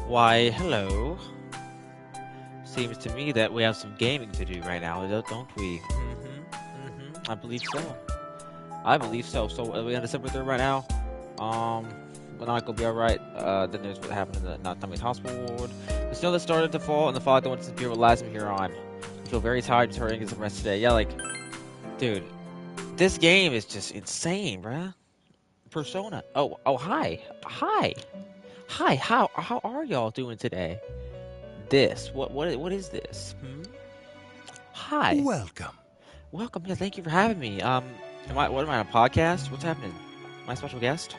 Why, hello. Seems to me that we have some gaming to do right now, don't we? I believe so. I believe so. So are we on December 3rd right now? We're not gonna be alright. Then there's what happened in the Not Hospital Ward. The snow that started to fall and the fog that went to disappear will last from here on. I feel very tired and hurrying to get some rest today. Yeah, like, dude, this game is just insane, bruh. Persona. Oh, hi. Hi, how are y'all doing today? What is this? Hi. Welcome. Welcome. Yeah, thank you for having me. What am I on a podcast? What's happening? My special guest?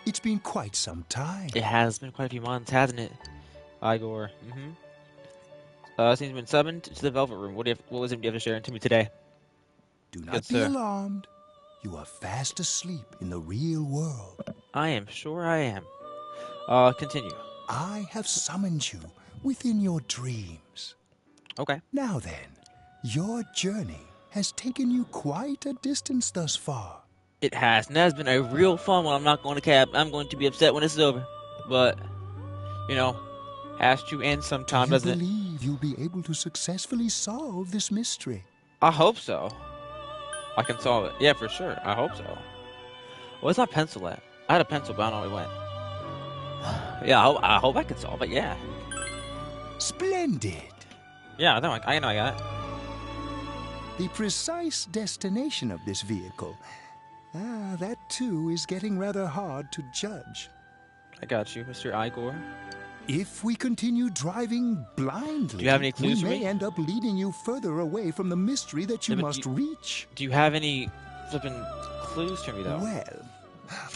It's been quite some time. It has been quite a few months, hasn't it? Igor. Seems been summoned to the Velvet Room. What wisdom do you have to share to me today? Do not Good, be sir. alarmed. You are fast asleep in the real world. I am sure I am. Continue. I have summoned you within your dreams. Okay. Now then, your journey has taken you quite a distance thus far. It has, and that's been a real fun one. I'm not going to cap. I'm going to be upset when this is over. But, you know, has to end sometime, Do you doesn't it? believe you'll be able to successfully solve this mystery? I hope so. I can solve it. Yeah, for sure. I hope so. Where's my pencil at? I had a pencil, but I don't know where it went. Yeah, I hope I can solve it. Yeah. Splendid! Yeah, I know I got it. The precise destination of this vehicle, that too is getting rather hard to judge. I got you, Mr. Igor. If we continue driving blindly, Do you have any clues we for may me? end up leading you further away from the mystery that you Yeah, but must reach. Do you have any flipping clues for me, though? Well,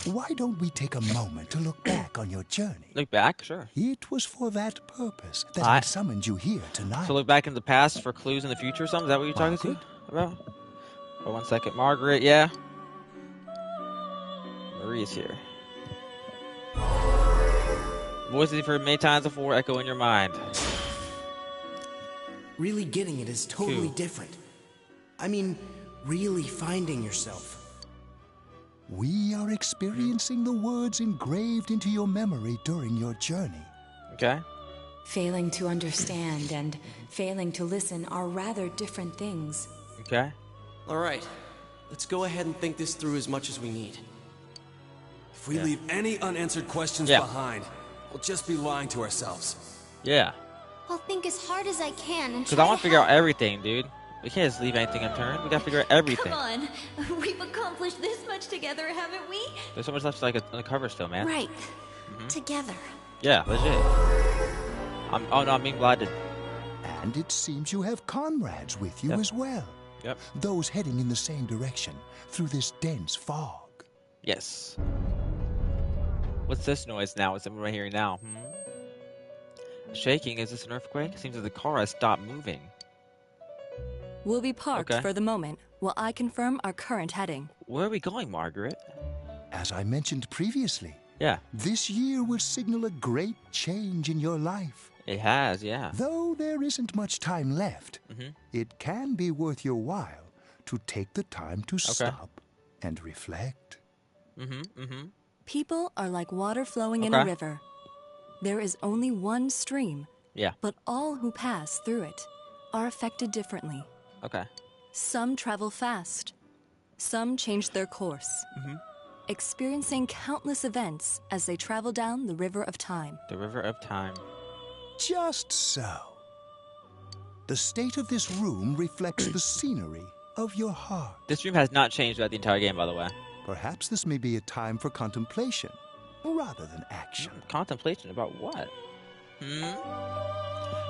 why don't we take a moment to look back on your journey? Look back? Sure. It was for that purpose that I summoned you here tonight. So look back in the past for clues in the future or something? Is that what you're talking to Margaret? about? Oh, 1 second. Margaret, yeah? Marie's here. Voices you've heard many times before echo in your mind. Really getting it is totally Two. different. I mean, really finding yourself. We are experiencing the words engraved into your memory during your journey. Okay? Failing to understand and failing to listen are rather different things. Okay? All right, let's go ahead and think this through as much as we need. If we leave any unanswered questions Yeah. behind, we'll just be lying to ourselves. Yeah. I'll think as hard as I can and Because I want to figure out everything, dude. We can't just leave anything unturned. We gotta figure out everything. Come on. We've accomplished this much together, haven't we? There's so much left like on the cover still, man. Right. Together. Yeah, legit. I'm being blinded. And it seems you have comrades with you Yep. as well. Yep. Those heading in the same direction through this dense fog. Yes. What's this noise now? What's everyone hearing now? Shaking? Is this an earthquake? Seems that the car has stopped moving. We'll be parked Okay. for the moment while I confirm our current heading. Where are we going, Margaret? As I mentioned previously, Yeah, this year will signal a great change in your life. it has, yeah. Though there isn't much time left, Mhm. it can be worth your while to take the time to stop and reflect. People are like water flowing in a Okay. river. There is only one stream, Yeah, but all who pass through it are affected differently. okay. Some travel fast. Some change their course, experiencing countless events as they travel down the river of time. The River of Time. Just so. The state of this room reflects the scenery of your heart. This room has not changed throughout the entire game, by the way. Perhaps this may be a time for contemplation rather than action. Contemplation about what?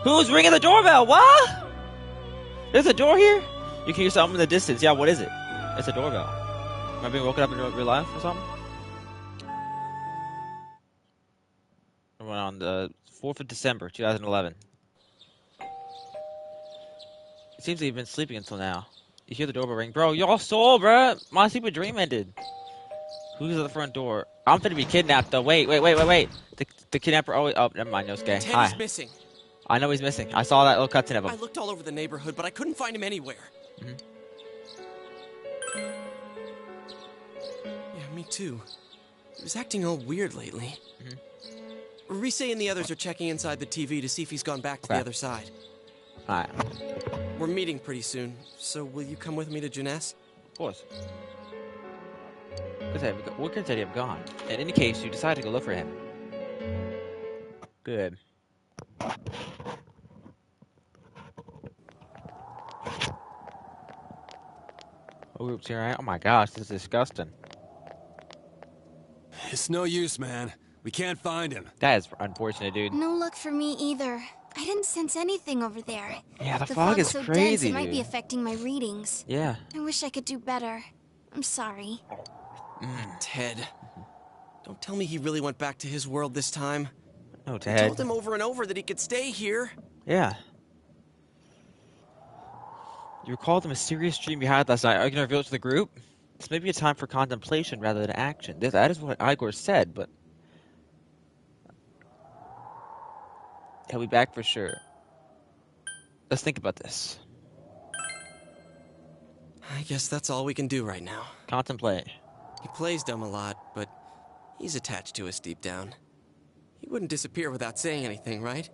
Who's ringing the doorbell? What? There's a door here? You can hear something in the distance. Yeah, what is it? It's a doorbell. Am I being woken up in real life or something? We're on the 4th of December, 2011. It seems that you've been sleeping until now. You hear the doorbell ring. Bro, y'all stole, bruh. My stupid dream ended. Who's at the front door? I'm finna be kidnapped, though. Wait. The kidnapper always... Oh, never mind, Yosuke. Ted Hi. is missing. I know he's missing. I saw that little cutscene of I him. looked all over the neighborhood, but I couldn't find him anywhere. Yeah, me too. He was acting all weird lately. Rise and the others are checking inside the TV to see if he's gone back to the other side. Alright. We're meeting pretty soon, so will you come with me to Jeunesse? Of course. What could say have gone? In any case, you decide to go look for him. Good. Oops, here I am. Oh my gosh, this is disgusting. It's no use, man. We can't find him. That is unfortunate, dude. No luck for me either. I didn't sense anything over there. Yeah, the fog fog is so dense crazy, it might be dude. affecting my readings. Yeah. I wish I could do better. I'm sorry. Ted. Don't tell me he really went back to his world this time. No, I Ted. told him over and over that he could stay here. Yeah. You recall the mysterious dream you had last night. Are you going to reveal it to the group? This may be a time for contemplation rather than action. That is what Igor said, but... He'll be back for sure. Let's think about this. I guess that's all we can do right now. Contemplate. He plays dumb a lot, but he's attached to us deep down. He wouldn't disappear without saying anything, right?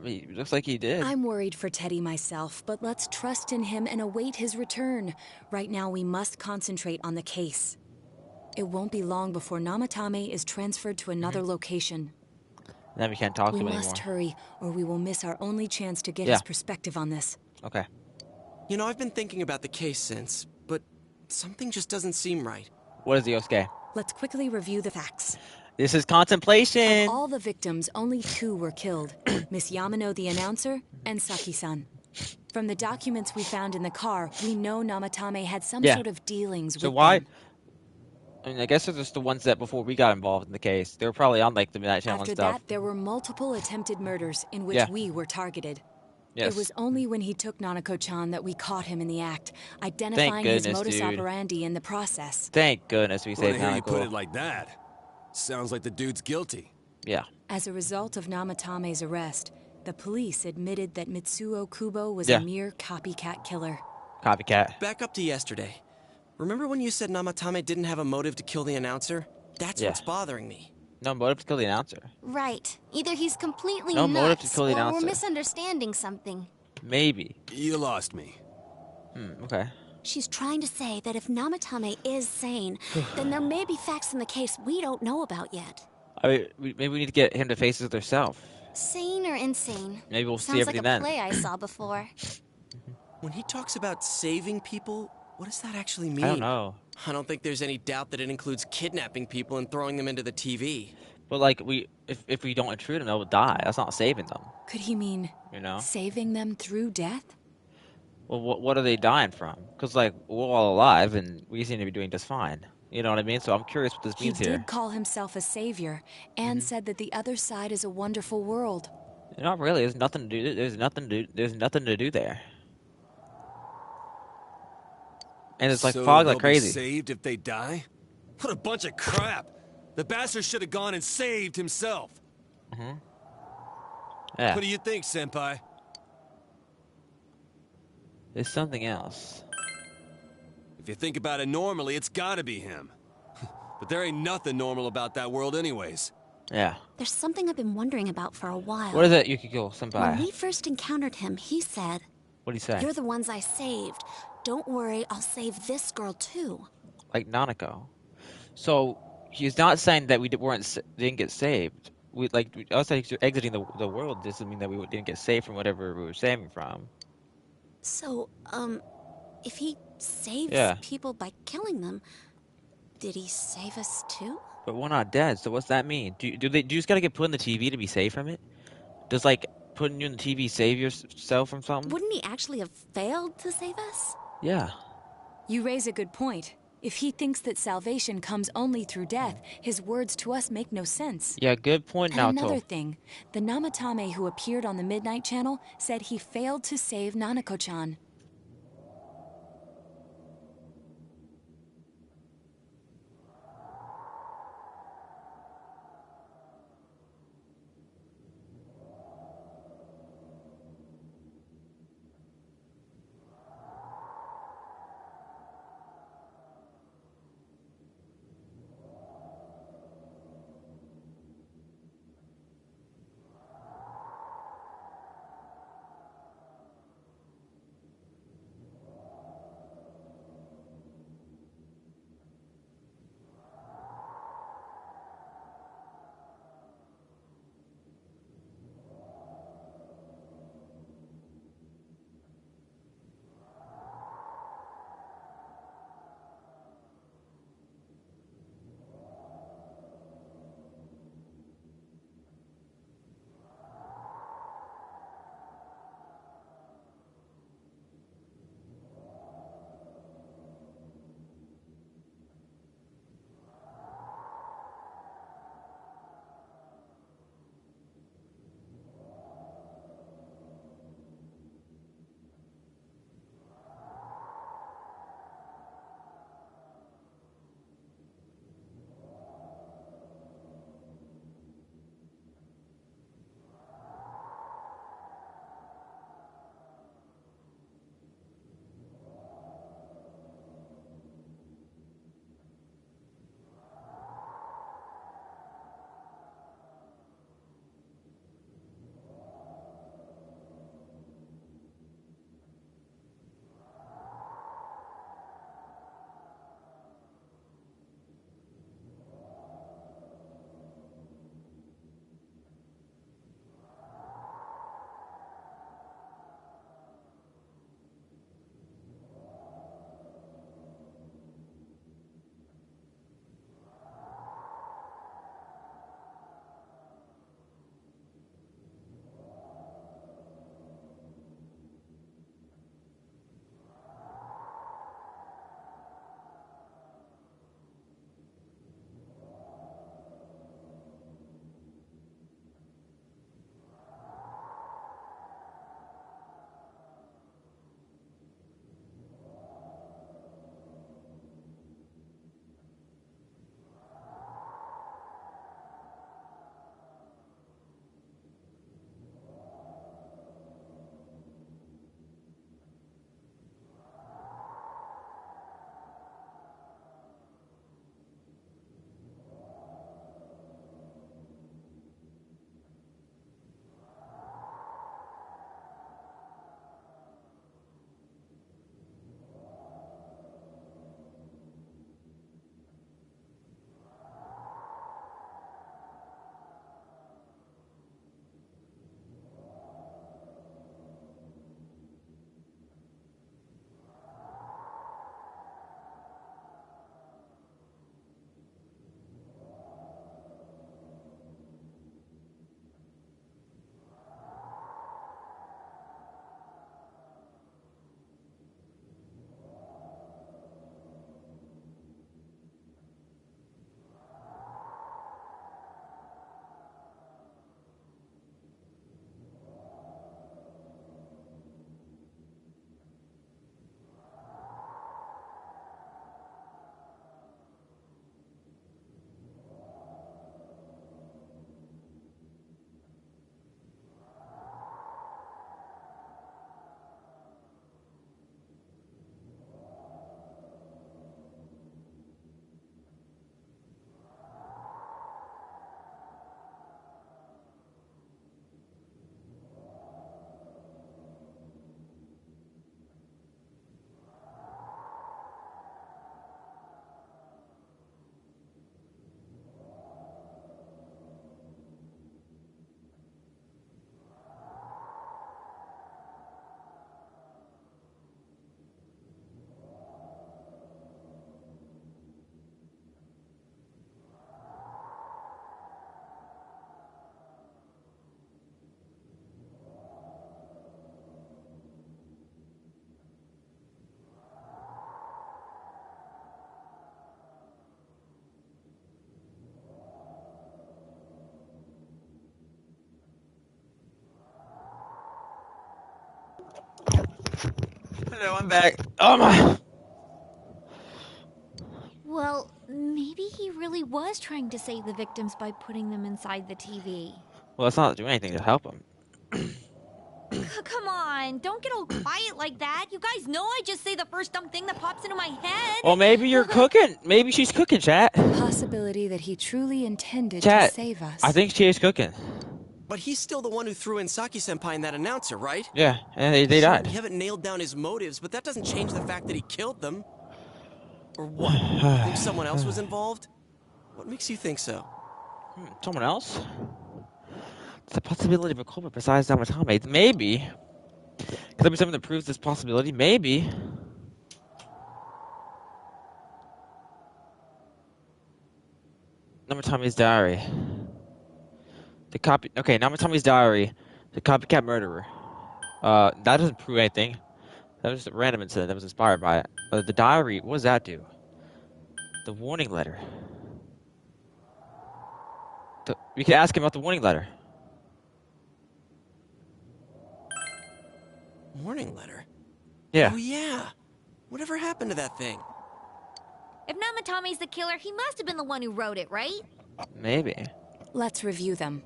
He looks like he did. I'm worried for Teddy myself, but let's trust in him and await his return. Right now, we must concentrate on the case. It won't be long before Namatame is transferred to another location. Then we can't talk to We him must anymore. hurry, or we will miss our only chance to get Yeah. his perspective on this. Okay. You know, I've been thinking about the case since, but something just doesn't seem right. What is the Yosuke? Let's quickly review the facts. This is contemplation! Of all the victims, only 2 were killed. Miss Yamano, the announcer, and Saki-san. From the documents we found in the car, we know Namatame had some Yeah. sort of dealings So with why... them. I mean, I guess they're just the ones that before we got involved in the case. They were probably on, like, the Midnight Channel After and stuff. that, there were multiple attempted murders in which Yeah. we were targeted. Yes. It was only when he took Nanako-chan that we caught him in the act, identifying his goodness, modus dude. operandi in the process. Thank goodness we Well, saved to hear you put Nanako. it like that. Sounds like the dude's guilty. Yeah. As a result of Namatame's arrest, the police admitted that Mitsuo Kubo was Yeah. a mere copycat killer. Copycat. Back up to yesterday. Remember when you said Namatame didn't have a motive to kill the announcer? That's Yeah. what's bothering me. No motive to kill the announcer. Right. Either he's completely No motive to nuts, kill the or we're announcer. misunderstanding something. Maybe. You lost me. Okay. She's trying to say that if Namatame is sane, then there may be facts in the case we don't know about yet. I mean, maybe we need to get him to face it herself. Sane or insane? Maybe we'll see Sounds like everything a then. play I saw before. When he talks about saving people, what does that actually mean? I don't know. I don't think there's any doubt that it includes kidnapping people and throwing them into the TV. But like if we don't intrude them, they'll die. That's not saving them. Could he mean You know? saving them through death? Well, what are they dying from? Because like we're all alive and we seem to be doing just fine. You know what I mean? So I'm curious what this He means did here. call himself a savior and said that the other side is a wonderful world. Not really. There's nothing to do. There's nothing to do there. And it's like So fog like they'll be crazy. saved if they die? What a bunch of crap! The bastard should have gone and saved himself. Yeah. What do you think, Senpai? There's something else. If you think about it normally, it's gotta be him. But there ain't nothing normal about that world anyways. Yeah. There's something I've been wondering about for a while. What is it, Yukiko When Senpai? we first encountered him, he said, What do you say? "You're the ones I saved. Don't worry, I'll save this girl too." Like Nanako. So he's not saying that we didn't get saved. We us exiting the world doesn't mean that we didn't get saved from whatever we were saving from. So, if he saves Yeah. people by killing them, did he save us too? But we're not dead. So what's that mean? Do you just gotta get put in the TV to be saved from it? Does like putting you in the TV save yourself from something? Wouldn't he actually have failed to save us? Yeah. You raise a good point. If he thinks that salvation comes only through death, his words to us make no sense. Yeah. Good point, And Naoto. another thing, the Namatame who appeared on the Midnight Channel said he failed to save Nanako-chan. No, I'm back. Oh my. Well, maybe he really was trying to save the victims by putting them inside the TV. Well, it's not doing anything to help him. Come on, don't get all quiet like that. You guys know I just say the first dumb thing that pops into my head. Well, maybe you're cooking. Maybe she's cooking, chat. Possibility that he truly intended Chat, to save us. I think she is cooking. But he's still the one who threw in Saki-senpai and that announcer, right? Yeah, and they Sure, died. We haven't nailed down his motives, but that doesn't change the fact that he killed them. Or what? Think someone else was involved? What makes you think so? Someone else? It's a possibility of a culprit besides Namatame. Maybe. Could there be something that proves this possibility? Maybe. Namatame's diary. The copy. Okay, Namatame's diary. The copycat murderer. That doesn't prove anything. That was just a random incident that was inspired by it. The diary. What does that do? The warning letter. We could ask him about the warning letter. Warning letter? Yeah. Oh, yeah. Whatever happened to that thing? If Namatame's the killer, he must have been the one who wrote it, right? Maybe. Let's review them.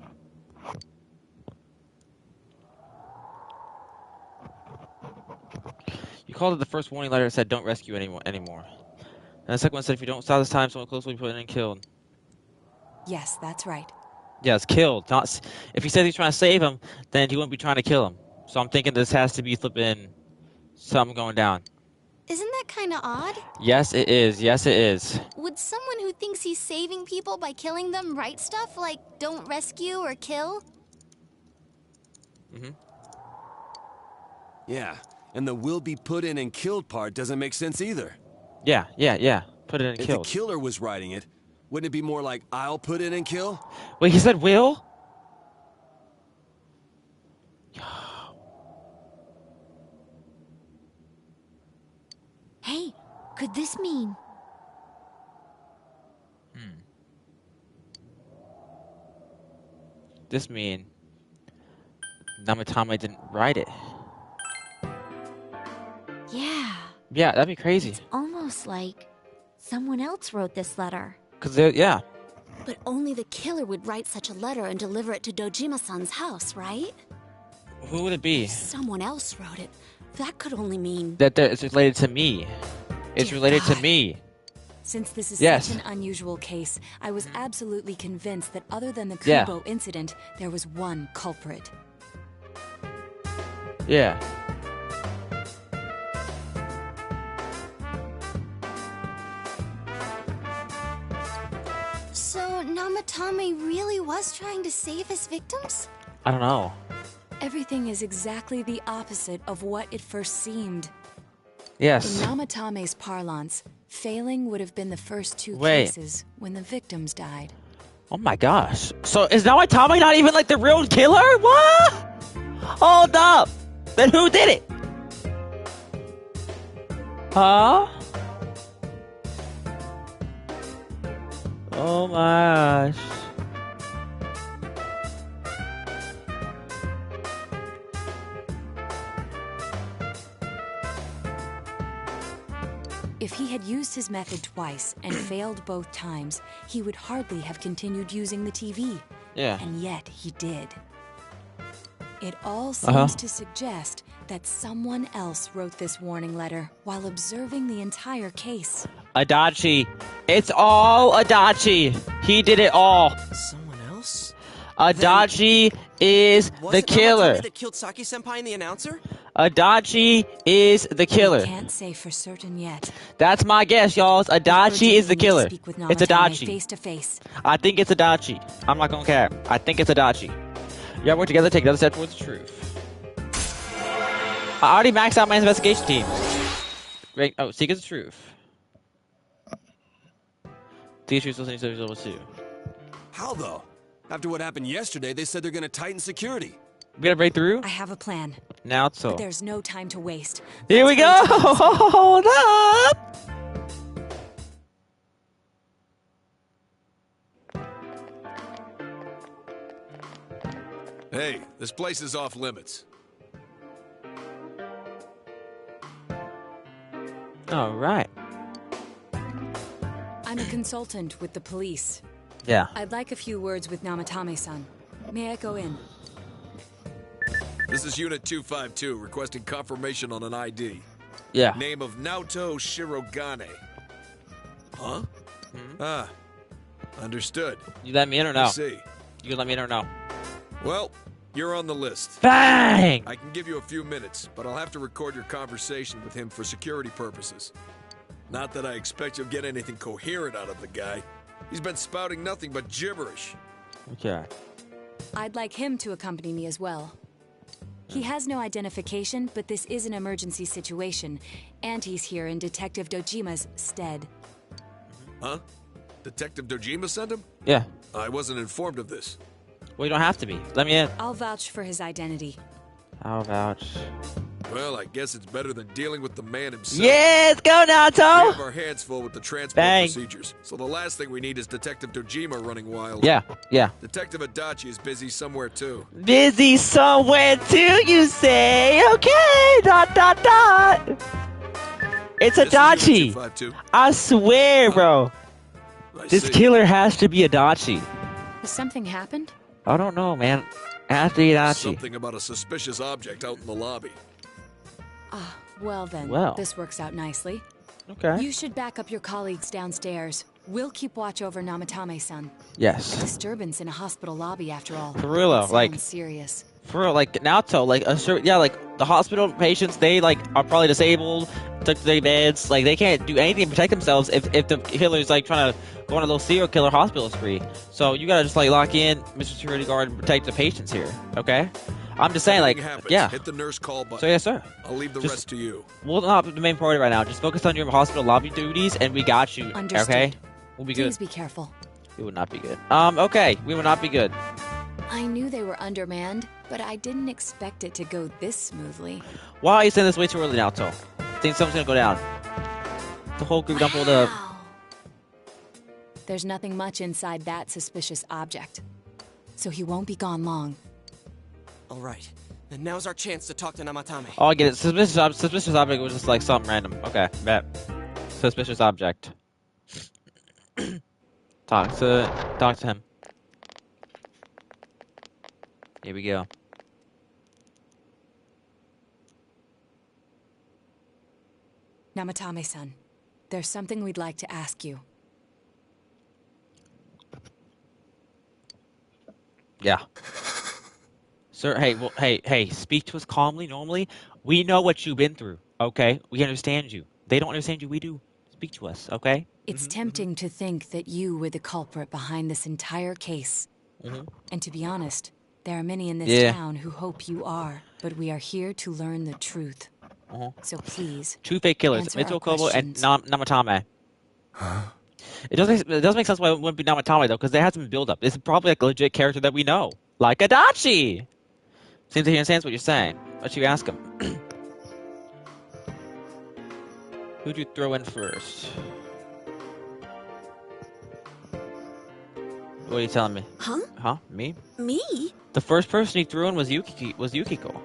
You called it the first warning letter that said don't rescue anymore. And the second one said if you don't stop this time, someone close will be put in and killed. Yes, that's right. Yeah, it's killed. Not. If he says he's trying to save him, then he wouldn't be trying to kill him. So I'm thinking this has to be flipping something going down. Isn't that kind of odd? Yes, it is. Yes, it is. Would someone who thinks he's saving people by killing them write stuff like don't rescue or kill? Mm-hmm. Yeah, and the will be put in and killed part doesn't make sense either. Yeah. Put it in and If kill. the killer was writing it, wouldn't it be more like I'll put in and kill? Wait, he said will? Hey, could this mean... This mean Namatame didn't write it. Yeah, Yeah, that'd be crazy. almost like someone else wrote this letter. Yeah. But only the killer would write such a letter and deliver it to Dojima-san's house, right? Who would it be? Someone else wrote it. That could only mean... That it's related to me. It's Dear related to God. me. Since this is Yes. such an unusual case, I was absolutely convinced that other than the Yeah. Kubo incident, there was one culprit. Yeah. So Namatame really was trying to save his victims? I don't know. Everything is exactly the opposite of what it first seemed. Yes. In Namatame's parlance, failing would have been the first two Wait. cases when the victims died. Oh my gosh. So is Namatame not even like the real killer? What? Hold up. Then who did it? Huh? Oh my gosh. If he had used his method twice and failed both times, he would hardly have continued using the TV. Yeah. And yet he did. It all seems to suggest that someone else wrote this warning letter while observing the entire case. Adachi. It's all Adachi. He did it all. Someone else? Adachi is Was the it killer. Namatame that killed Saki-senpai and the announcer? Adachi is the killer. Can't say for certain yet. That's my guess, y'all. Adachi is the killer. It's Adachi. Face to face. I think it's Adachi. I'm not gonna care. I think it's Adachi. Y'all work together, take another step towards the truth. I already maxed out my investigation team. Right? Oh, seek the truth. The truth listening to level 2. How though? After what happened yesterday, they said they're gonna tighten security. We gotta break through? I have a plan. Now it's so. But there's no time to waste. Here we go! Let's go to the- Hold up! Hey, this place is off limits. All right. I'm a consultant with the police. Yeah. I'd like a few words with Namatame-san. May I go in? This is Unit 252, requesting confirmation on an ID. Yeah. Name of Naoto Shirogane. Huh? Ah. Understood. You let me in or no? I see. You let me in or no? Well, you're on the list. Bang! I can give you a few minutes, but I'll have to record your conversation with him for security purposes. Not that I expect you'll get anything coherent out of the guy. He's been spouting nothing but gibberish. Okay. I'd like him to accompany me as well. He has no identification, but this is an emergency situation, and he's here in Detective Dojima's stead. Huh? Detective Dojima sent him? Yeah. I wasn't informed of this. Well, you don't have to be. Let me in. I'll vouch for his identity. I'll vouch. Well, I guess it's better than dealing with the man himself. Yeah, let's go, We Naruto! have our hands full with the transport Bang. procedures, so the last thing we need is Detective Dojima running wild. Yeah, yeah. Detective Adachi is busy somewhere too. Busy somewhere too, you say? Okay, dot, dot, dot. It's This is Unit Adachi. 252. I swear, bro. I This see. killer has to be Adachi. Has something happened? I don't know, man. It has to be Adachi. Something about a suspicious object out in the lobby. Well then, Well. this works out nicely. Okay. You should back up your colleagues downstairs. We'll keep watch over Namatame-san. Yes. Disturbance in a hospital lobby, after all. For real, That like- sounds serious. For real, like Naruto, like like the hospital patients, they like are probably disabled, took to their beds, like they can't do anything to protect themselves if the killer's like trying to go on a little serial killer hospital spree. So you gotta just like lock in, Mr. Security Guard, and protect the patients here. Okay? I'm just saying, like, Anything happens, yeah. hit the nurse call button. So yes, sir. I'll leave the Just- rest to you. We'll not be the main priority right now. Just focus on your hospital lobby duties, and we got you. Understood. Okay? We'll be good. Please be careful. We would not be good. Okay, we will not be good. I knew they were undermanned, but I didn't expect it to go this smoothly. Why are you saying this way too early, Naruto? Think something's gonna go down. The whole group don't pull up. Wow. There's nothing much inside that suspicious object. So he won't be gone long. All right. Then now's our chance to talk to Namatame. Oh, I get it. Suspicious object was just like something random. Okay, bet. Suspicious object. Talk to him. Here we go. Namatame-san, there's something we'd like to ask you. Yeah. Sir, hey, speak to us calmly, normally. We know what you've been through, okay? We understand you. They don't understand you, we do. Speak to us, okay? It's tempting to think that you were the culprit behind this entire case. And to be honest, there are many in this town who hope you are, but we are here to learn the truth. So please, Two fake killers, answer our Mitsuo Kobo and questions. Namatame. It does make sense why it wouldn't be Namatame, though, because there has some build-up. This is probably like a legit character that we know. Like Adachi! Seems like he understands what you're saying. Why don't you ask him? Who'd you throw in first? What are you telling me? Huh? Huh? Me? Me? The first person he threw in was Yukiko.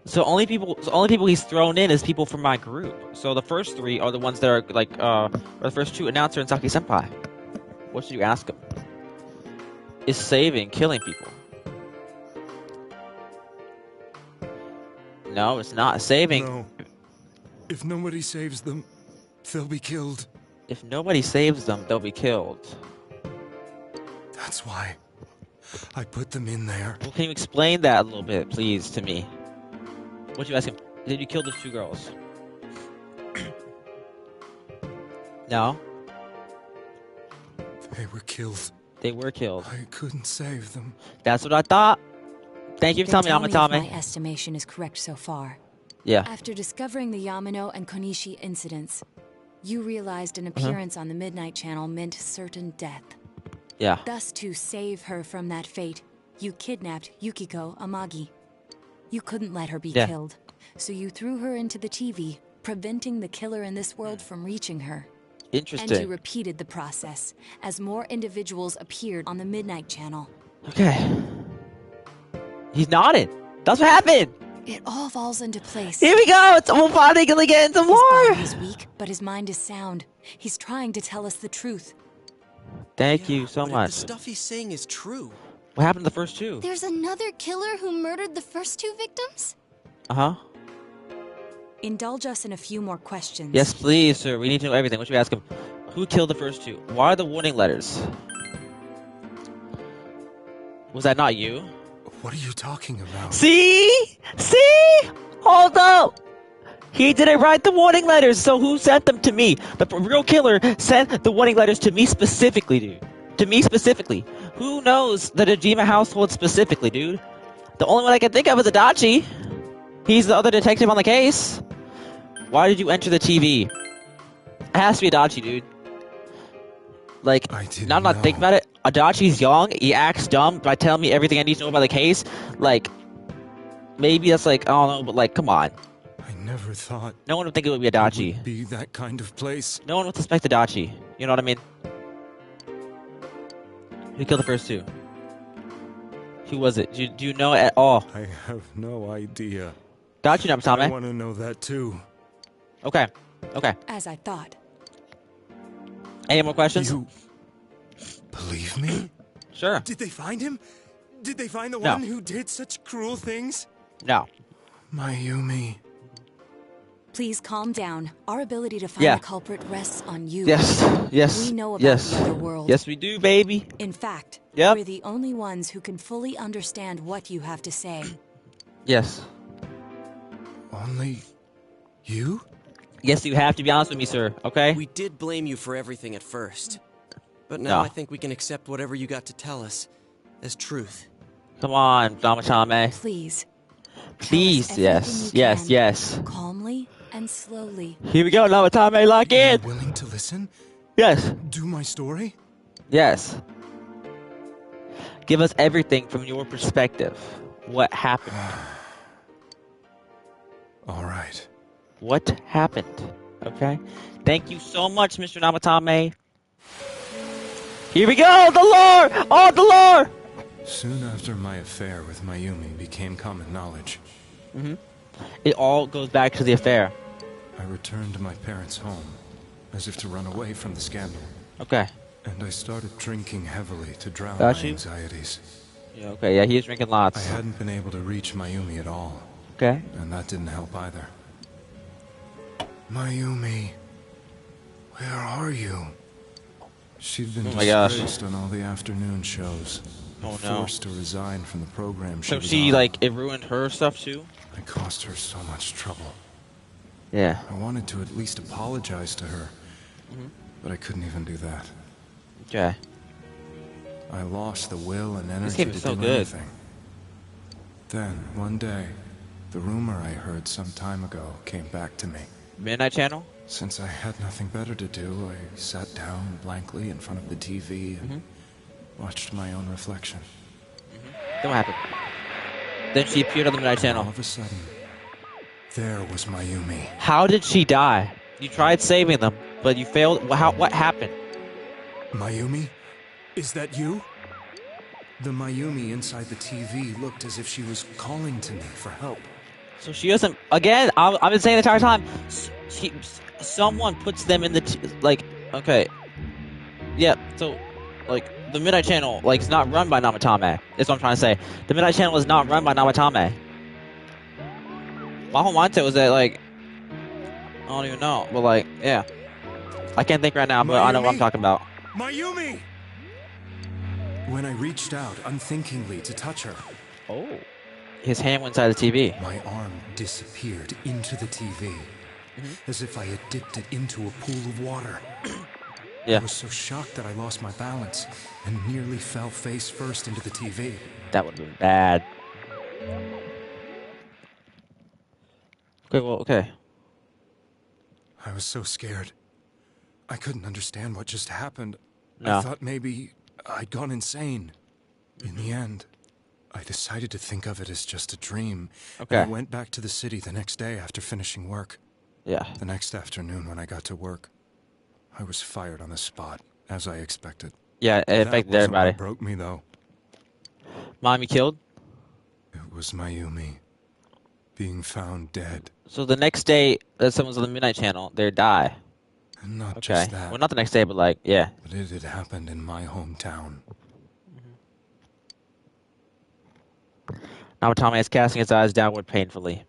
So only people he's thrown in is people from my group. So the first three are the ones that are like are the first two, Announcer and Saki Senpai. What should you ask him? Is saving killing people? No, it's not saving. No. If nobody saves them, they'll be killed. If nobody saves them, they'll be killed. That's why I put them in there. Well, can you explain that a little bit, please, to me? What'd you ask him? Did you kill those two girls? No? They were killed. They were killed. I couldn't save them. That's what I thought. Thank you for then telling me, tell me if Namatame. my estimation is correct so far. Yeah. After discovering the Yamano and Konishi incidents, you realized an appearance on the Midnight Channel meant certain death. Yeah. Thus, to save her from that fate, you kidnapped Yukiko Amagi. You couldn't let her be Yeah. killed, so you threw her into the TV, preventing the killer in this world from reaching her. And Interesting. you repeated the process as more individuals appeared on the Midnight Channel. Okay. He's nodding. That's what happened. It all falls into place. Here we go! We'll finally get some His more! body is weak, but his mind is sound. He's trying to tell us the truth. Thank you so but much. If the stuff he's saying is true. What happened to the first two? There's another killer who murdered the first two victims? Uh-huh. Indulge us in a few more questions. Yes, please, sir. We need to know everything. What should we ask him? Who killed the first two? Why are the warning letters? Was that not you? What are you talking about? See? See? Hold up! He didn't write the warning letters, so who sent them to me? The real killer sent the warning letters to me specifically, dude. To me specifically. Who knows the Dojima household specifically, dude? The only one I can think of is Adachi. He's the other detective on the case. Why did you enter the TV? It has to be Adachi, dude. Like, now I'm not thinking about it. Adachi's young, he acts dumb by telling me everything I need to know about the case. Like, maybe that's like, I don't know, but like, come on. I never thought No one would think it would be Adachi. it would be that kind of place. No one would suspect Adachi. You know what I mean? Who killed the first two? Who was it? Do you know at all? I have no idea. Got you, I Namatame. want to know that too. Okay. Okay. As I thought. Any more questions? You believe me? Sure. Did they find him? Did they find the No. one who did such cruel things? No. Mayumi. Please calm down. Our ability to find Yeah. the culprit rests on you. Yes. Yes. We know about yes. the other world. Yes, we do, baby. In fact, Yep. we're the only ones who can fully understand what you have to say. Yes. Only you? Yes, you have to be honest with me, sir. Okay? We did blame you for everything at first. But now No. I think we can accept whatever you got to tell us as truth. Come on, Namatame. Please. Please. everything Yes. you Yes. can. Yes. Calmly and slowly. Here we go, Namatame. Lock in. You're willing to listen? Yes. Do my story? Yes. Give us everything from your perspective. What happened? All right. What happened? Okay? Thank you so much, Mr. Namatame. Here we go! The lore! Oh, the lore! Soon after my affair with Mayumi became common knowledge, It all goes back to the affair. I returned to my parents' home, as if to run away from the scandal. Okay. And I started drinking heavily to drown Got my you. anxieties. Yeah, okay, yeah, he was drinking I lots. hadn't been able to reach Mayumi at all, Okay. and that didn't help either. Mayumi, where are you? She'd been Oh my gosh. disgraced on all the afternoon shows. Oh, and no. forced to resign from the program she So was she, on. like, it ruined her stuff too? I caused her so much trouble. Yeah. I wanted to at least apologize to her, but I couldn't even do that. Okay. I lost the will and energy game to is so do good. anything. Then, one day, the rumor I heard some time ago came back to me. Midnight Channel? Since I had nothing better to do, I sat down blankly in front of the TV and watched my own reflection. Then what happened? Then she appeared on the Midnight All Channel. of a sudden, there was Mayumi. How did she die? You tried saving them, but you failed. What happened? Mayumi? Is that you? The Mayumi inside the TV looked as if she was calling to me for help. So she doesn't. Again, I've been saying the entire time. Someone puts them in the like. Okay. Yeah. So, like the Midnight Channel, like it's not run by Namatame. That's what I'm trying to say. The Midnight Channel is not run by Namatame. My whole mindset was that like, I don't even know, but like, yeah. I can't think right now, but I know what I'm Mayumi? talking about. Mayumi! When I reached out unthinkingly to touch her, Oh. His hand went inside the TV. my arm disappeared into the TV, as if I had dipped it into a pool of water. Yeah. I was so shocked that I lost my balance and nearly fell face first into the TV. That would have been bad. Okay, well, okay. I was so scared. I couldn't understand what just happened. No. I thought maybe I'd gone insane. In the end, I decided to think of it as just a dream. Okay. And I went back to the city the next day after finishing work. Yeah. The next afternoon when I got to work, I was fired on the spot, as I expected. Yeah, it That affected wasn't what everybody. broke me, though. Mommy killed? It was Mayumi. being found dead. So the next day that someone's on the Midnight Channel, they die. And not Okay. just that, Well, not the next day, but like, yeah. but it had happened in my hometown. Namatame is casting his eyes downward painfully.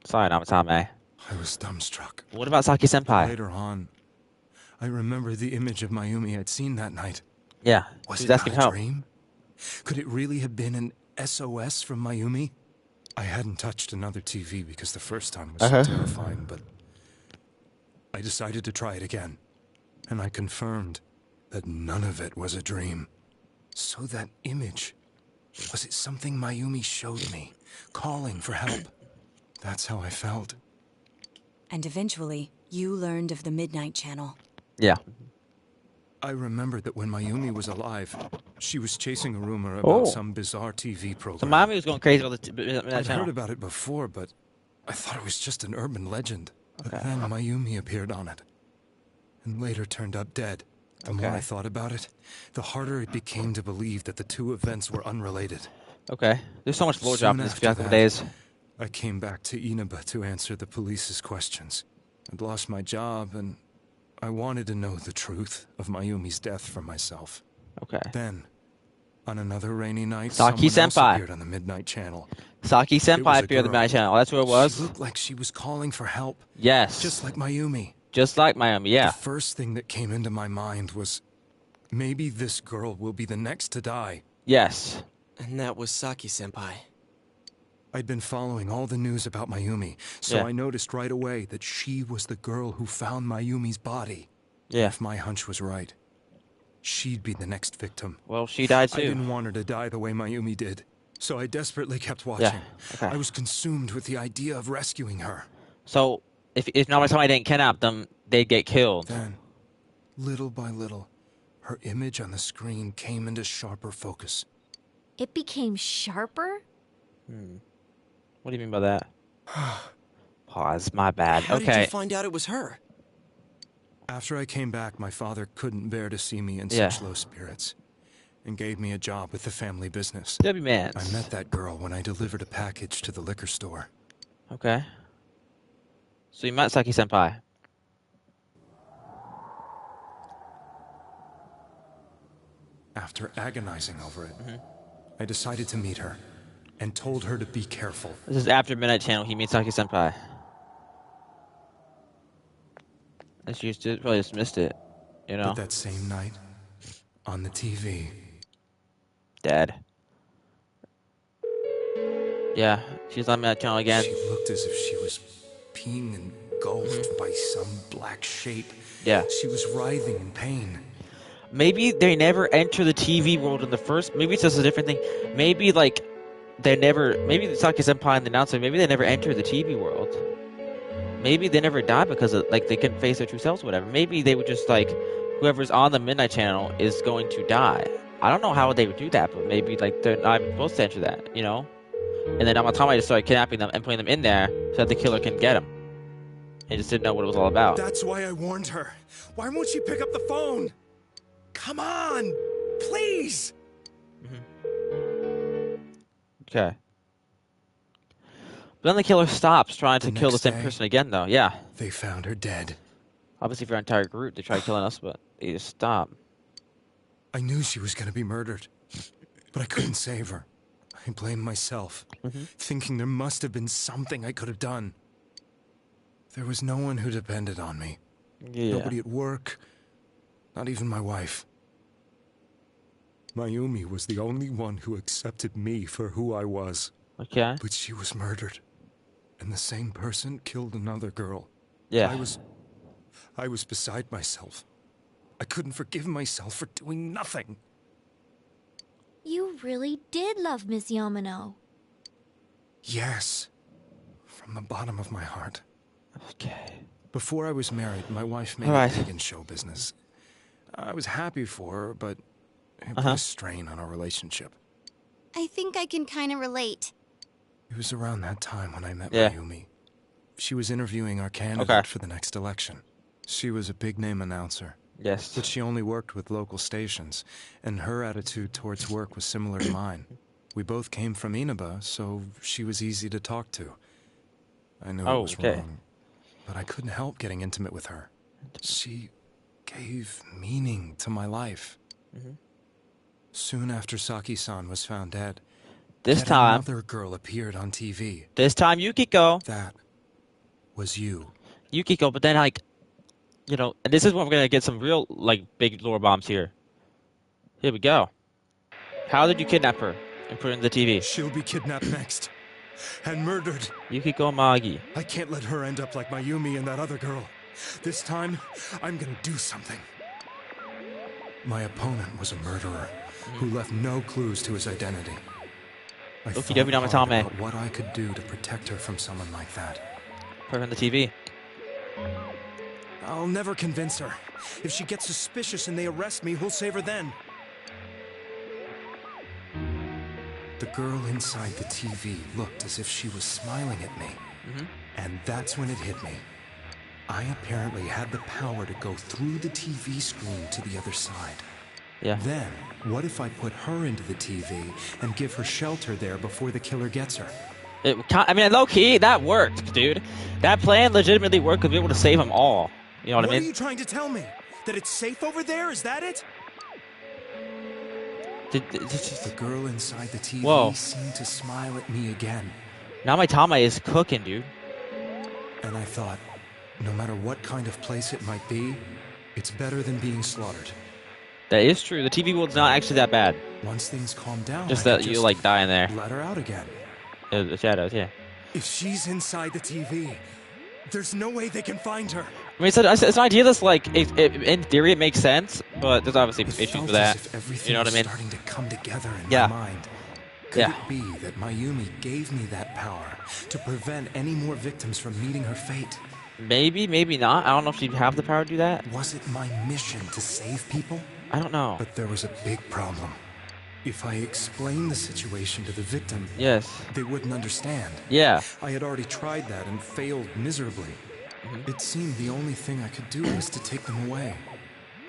Sorry, Namatame. I was dumbstruck. What about Saki-senpai? Later on, I remember the image of Mayumi I'd seen that night. Yeah, Was he it was asking not a help. dream? Could it really have been an SOS from Mayumi? I hadn't touched another TV because the first time was so terrifying, but I decided to try it again. And I confirmed that none of it was a dream. So that image, was it something Mayumi showed me, calling for help? That's how I felt. And eventually, you learned of the Midnight Channel. Yeah. I remembered that when Mayumi was alive, she was chasing a rumor about Oh. some bizarre TV program. So Miami was going crazy about the Midnight I'd Channel. heard about it before, but I thought it was just an urban legend. But then Mayumi appeared on it, and later turned up dead. The more I thought about it, the harder it became to believe that the two events were unrelated. Okay. There's so much Soon blowjob in this after couple that, days. I came back to Inaba to answer the police's questions. I'd lost my job, and I wanted to know the truth of Mayumi's death for myself. Okay. Then, on another rainy night, Saki someone else Senpai. appeared on the Midnight Channel. Saki-senpai It appeared on the was a Midnight girl. Channel. That's who it was? She looked like she was calling for help. Yes. Just like Mayumi. Just like Miami, yeah. The first thing that came into my mind was, maybe this girl will be the next to die. Yes. And that was Saki-senpai. I'd been following all the news about Mayumi, so Yeah. I noticed right away that she was the girl who found Mayumi's body. Yeah. If my hunch was right, she'd be the next victim. Well, she died I too. didn't want her to die the way Mayumi did, so I desperately kept watching. Yeah. Okay. I was consumed with the idea of rescuing her. So, if Namatame didn't kidnap them, they'd get killed. Then, little by little, her image on the screen came into sharper focus. It became sharper? What do you mean by that? Pause. My bad. How did Okay. you find out it was her? After I came back, my father couldn't bear to see me in Yeah. such low spirits, and gave me a job with the family business. Debbie Mans. I met that girl when I delivered a package to the liquor store. Okay. So you met Saki-senpai. After agonizing over it, I decided to meet her, and told her to be careful. This is after Midnight Channel. He meets Saki-senpai. And she probably just missed it. You know? But that same night, on the TV, Dead. Yeah. She's on Midnight Channel again. she looked as if she was being engulfed by some black shape. Yeah. She was writhing in pain. Maybe they never enter the TV world in the first. Maybe it's just a different thing. Maybe like they never. Maybe Saki-senpai and the announcer. Maybe they never enter the TV world. Maybe they never die because of, like they couldn't face their true selves, or whatever. Maybe they would just like whoever's on the Midnight Channel is going to die. I don't know how they would do that, but maybe like they're not even supposed to enter that, you know. And then Namatame just started kidnapping them and putting them in there so that the killer can get them. He just didn't know what it was all about. That's why I warned her. Why won't she pick up the phone? Come on, please. Okay. But then the killer stops trying to The kill the next same day- person again, though. Yeah. They found her dead. Obviously, for our entire group, they tried killing us, but they just stopped. I knew she was going to be murdered, but I couldn't save her. I blamed myself, thinking there must have been something I could have done. There was no one who depended on me. Yeah. Nobody at work, not even my wife. Mayumi was the only one who accepted me for who I was. Okay. But she was murdered, and the same person killed another girl. Yeah. I was beside myself. I couldn't forgive myself for doing nothing. You really did love Miss Yamano. Yes, from the bottom of my heart. Okay. Before I was married, my wife made All right. it big in show business. I was happy for her, but it put a strain on our relationship. I think I can kind of relate. It was around that time when I met Yeah. Mayumi. She was interviewing our candidate Okay. for the next election. She was a big-name announcer, Yes. but she only worked with local stations, and her attitude towards work was similar to mine. We both came from Inaba, so she was easy to talk to. I knew it was wrong, but I couldn't help getting intimate with her. She gave meaning to my life. Soon after Saki-san was found dead, this time another girl appeared on TV. This time Yukiko. That was you. Yukiko, but then like, you know, and this is when we're gonna get some real like big lore bombs here. Here we go. How did you kidnap her and put her in the TV? She'll be kidnapped next. And murdered. Yukiko Magi. I can't let her end up like Mayumi and that other girl. This time, I'm gonna do something. My opponent was a murderer who left no clues to his identity. I thought hard about what I could do to protect her from someone like that. Put her on the TV. I'll never convince her. If she gets suspicious and they arrest me, who'll save her then? The girl inside the TV looked as if she was smiling at me. And that's when it hit me. I apparently had the power to go through the TV screen to the other side. Yeah. Then, what if I put her into the TV and give her shelter there before the killer gets her? I mean, low-key, that worked, dude. That plan legitimately worked to be able to save them all. You know what I mean? What are you trying to tell me? That it's safe over there? Is that it? The girl inside the TV seemed to smile at me again. Namatame is cooking, dude. And I thought, no matter what kind of place it might be, it's better than being slaughtered. That is true. The TV world's not actually that bad. Once things calm down, just that you like die in there. Let her out again. The shadows, yeah. If she's inside the TV, there's no way they can find her. I mean, it's an idea that's like, in theory, it makes sense, but there's obviously issues with that. You know what I mean? Starting to come together in my mind. Could it be that Mayumi gave me that power to prevent any more victims from meeting her fate? Maybe, maybe not. I don't know if she'd have the power to do that. Was it my mission to save people? I don't know. But there was a big problem. If I explained the situation to the victim, they wouldn't understand. Yeah. I had already tried that and failed miserably. It seemed the only thing I could do was to take them away.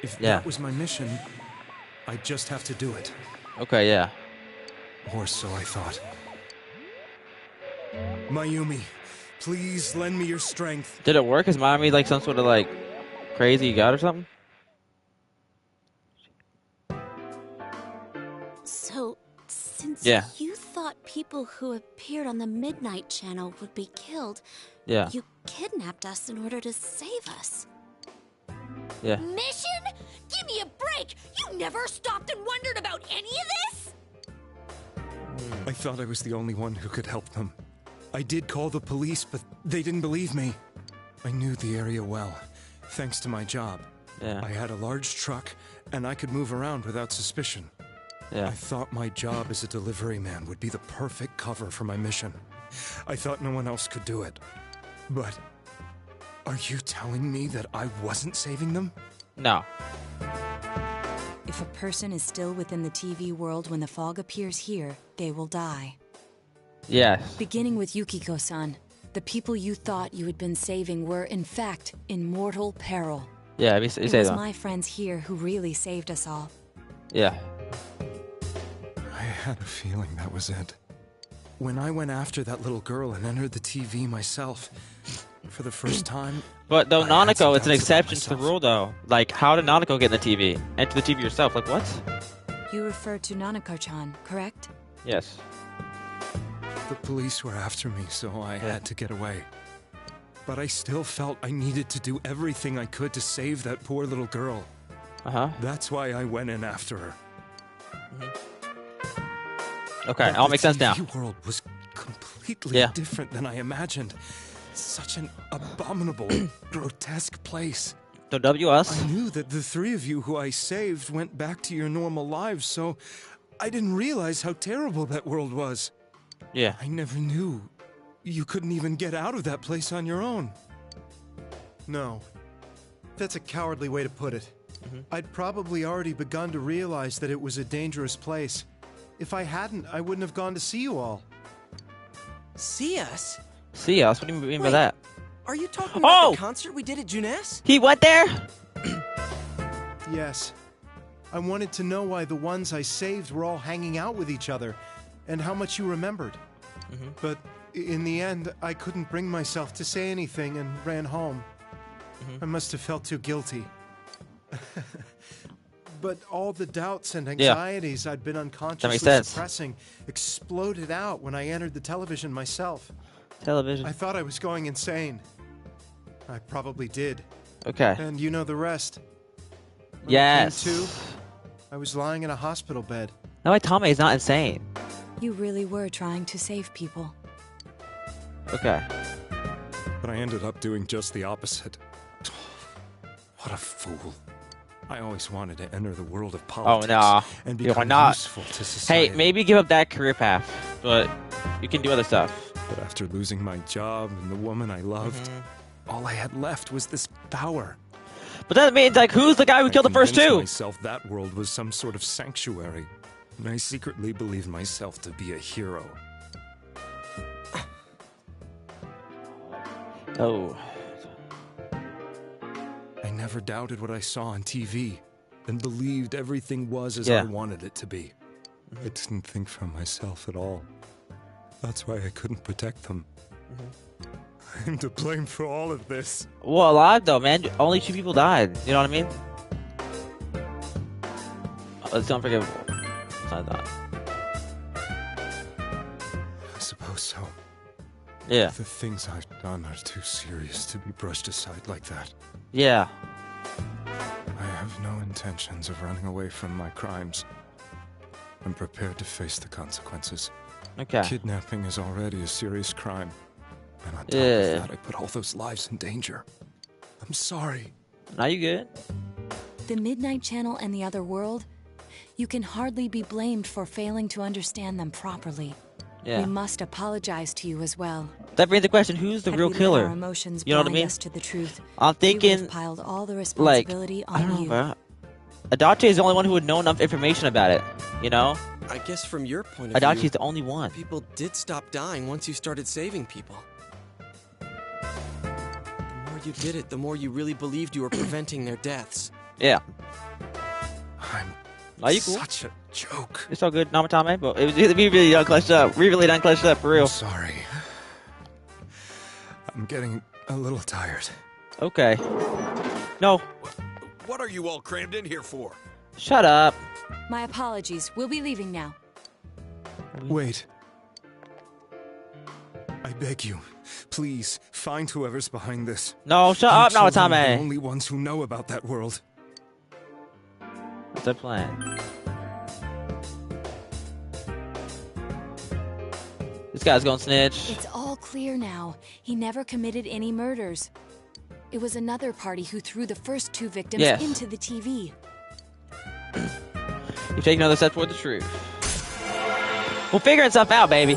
If that was my mission, I'd just have to do it. Okay, yeah. Or so I thought. Mayumi, please lend me your strength. Did it work? Is Mayumi like some sort of like crazy god or something? So, since you thought people who appeared on the Midnight Channel would be killed, you kidnapped us in order to save us. Yeah. Mission? Give me a break! You never stopped and wondered about any of this? I thought I was the only one who could help them. I did call the police, but they didn't believe me. I knew the area well, thanks to my job. Yeah. I had a large truck, and I could move around without suspicion. Yeah. I thought my job as a delivery man would be the perfect cover for my mission. I thought no one else could do it. But are you telling me that I wasn't saving them? No. If a person is still within the TV world when the fog appears here, they will die. Yes. Beginning with Yukiko-san, the people you thought you had been saving were, in fact, in mortal peril. Yeah, it was my friends here who really saved us all. Yeah. I had a feeling that was it. When I went after that little girl and entered the TV myself, for the first time... But though Nanako, it's an exception to the rule though. Like, how did Nanako get in the TV? Enter the TV yourself, like what? You refer to Nanako-chan, correct? Yes. The police were after me, so I had to get away. But I still felt I needed to do everything I could to save that poor little girl. That's why I went in after her. Okay, all makes sense now. The world was completely different than I imagined. Such an abominable, grotesque place. So WS? I knew that the three of you who I saved went back to your normal lives, so I didn't realize how terrible that world was. Yeah. I never knew you couldn't even get out of that place on your own. No. That's a cowardly way to put it. I'd probably already begun to realize that it was a dangerous place. If I hadn't, I wouldn't have gone to see you all. See us? See us? What do you mean by that? Are you talking about the concert we did at Junes? He went there? Yes. I wanted to know why the ones I saved were all hanging out with each other. and how much you remembered. But in the end, I couldn't bring myself to say anything and ran home. I must have felt too guilty. But all the doubts and anxieties I'd been unconsciously suppressing exploded out when I entered the television myself. I thought I was going insane. I probably did. Okay. And you know the rest. Yes. When I came to, I was lying in a hospital bed. Namatame is not insane. You really were trying to save people. Okay. But I ended up doing just the opposite. What a fool. I always wanted to enter the world of politics and become useful to society. Hey, maybe give up that career path, but you can do other stuff. But after losing my job and the woman I loved, all I had left was this power. But that means, like, who's the guy who killed the first two? I convinced myself that world was some sort of sanctuary, and I secretly believed myself to be a hero. Oh. I never doubted what I saw on TV, and believed everything was as I wanted it to be. I didn't think for myself at all. That's why I couldn't protect them. I'm to blame for all of this. Well, alive though, man. Only 2 people died. You know what I mean? It's unforgivable. It's not that. I suppose so. Yeah. The things I've done are too serious to be brushed aside like that. Yeah. I have no intentions of running away from my crimes. I'm prepared to face the consequences. Okay. Kidnapping is already a serious crime. And on top of that, I put all those lives in danger. I'm sorry. Are you good? The Midnight Channel and the other world, you can hardly be blamed for failing to understand them properly. Yeah. We must apologize to you as well. That brings the question, who's the real killer? Our emotions you know what I mean? us to the truth, I'm thinking, piled all the responsibility like, I don't on know, Adachi is the only one who would know enough information about it, you know? I guess from your point of view, Adachi's the only one. People did stop dying once you started saving people. The more you did it, the more you really believed you were preventing their deaths. Yeah. I'm you cool? Such a joke. It's all good, Namatame, but it was we really done clutched up. We really done clutched up, for real. I'm sorry. I'm getting a little tired. Okay. No. What are you all crammed in here for? Shut up. My apologies. We'll be leaving now. Wait. I beg you, please, find whoever's behind this. No, shut up, Namatame. Namatame. We're the only ones who know about that world. What's the plan? This guy's gonna snitch. It's all clear now. He never committed any murders. It was another party who threw the first 2 victims into the TV. You take another step toward the truth. We'll figure stuff out, baby.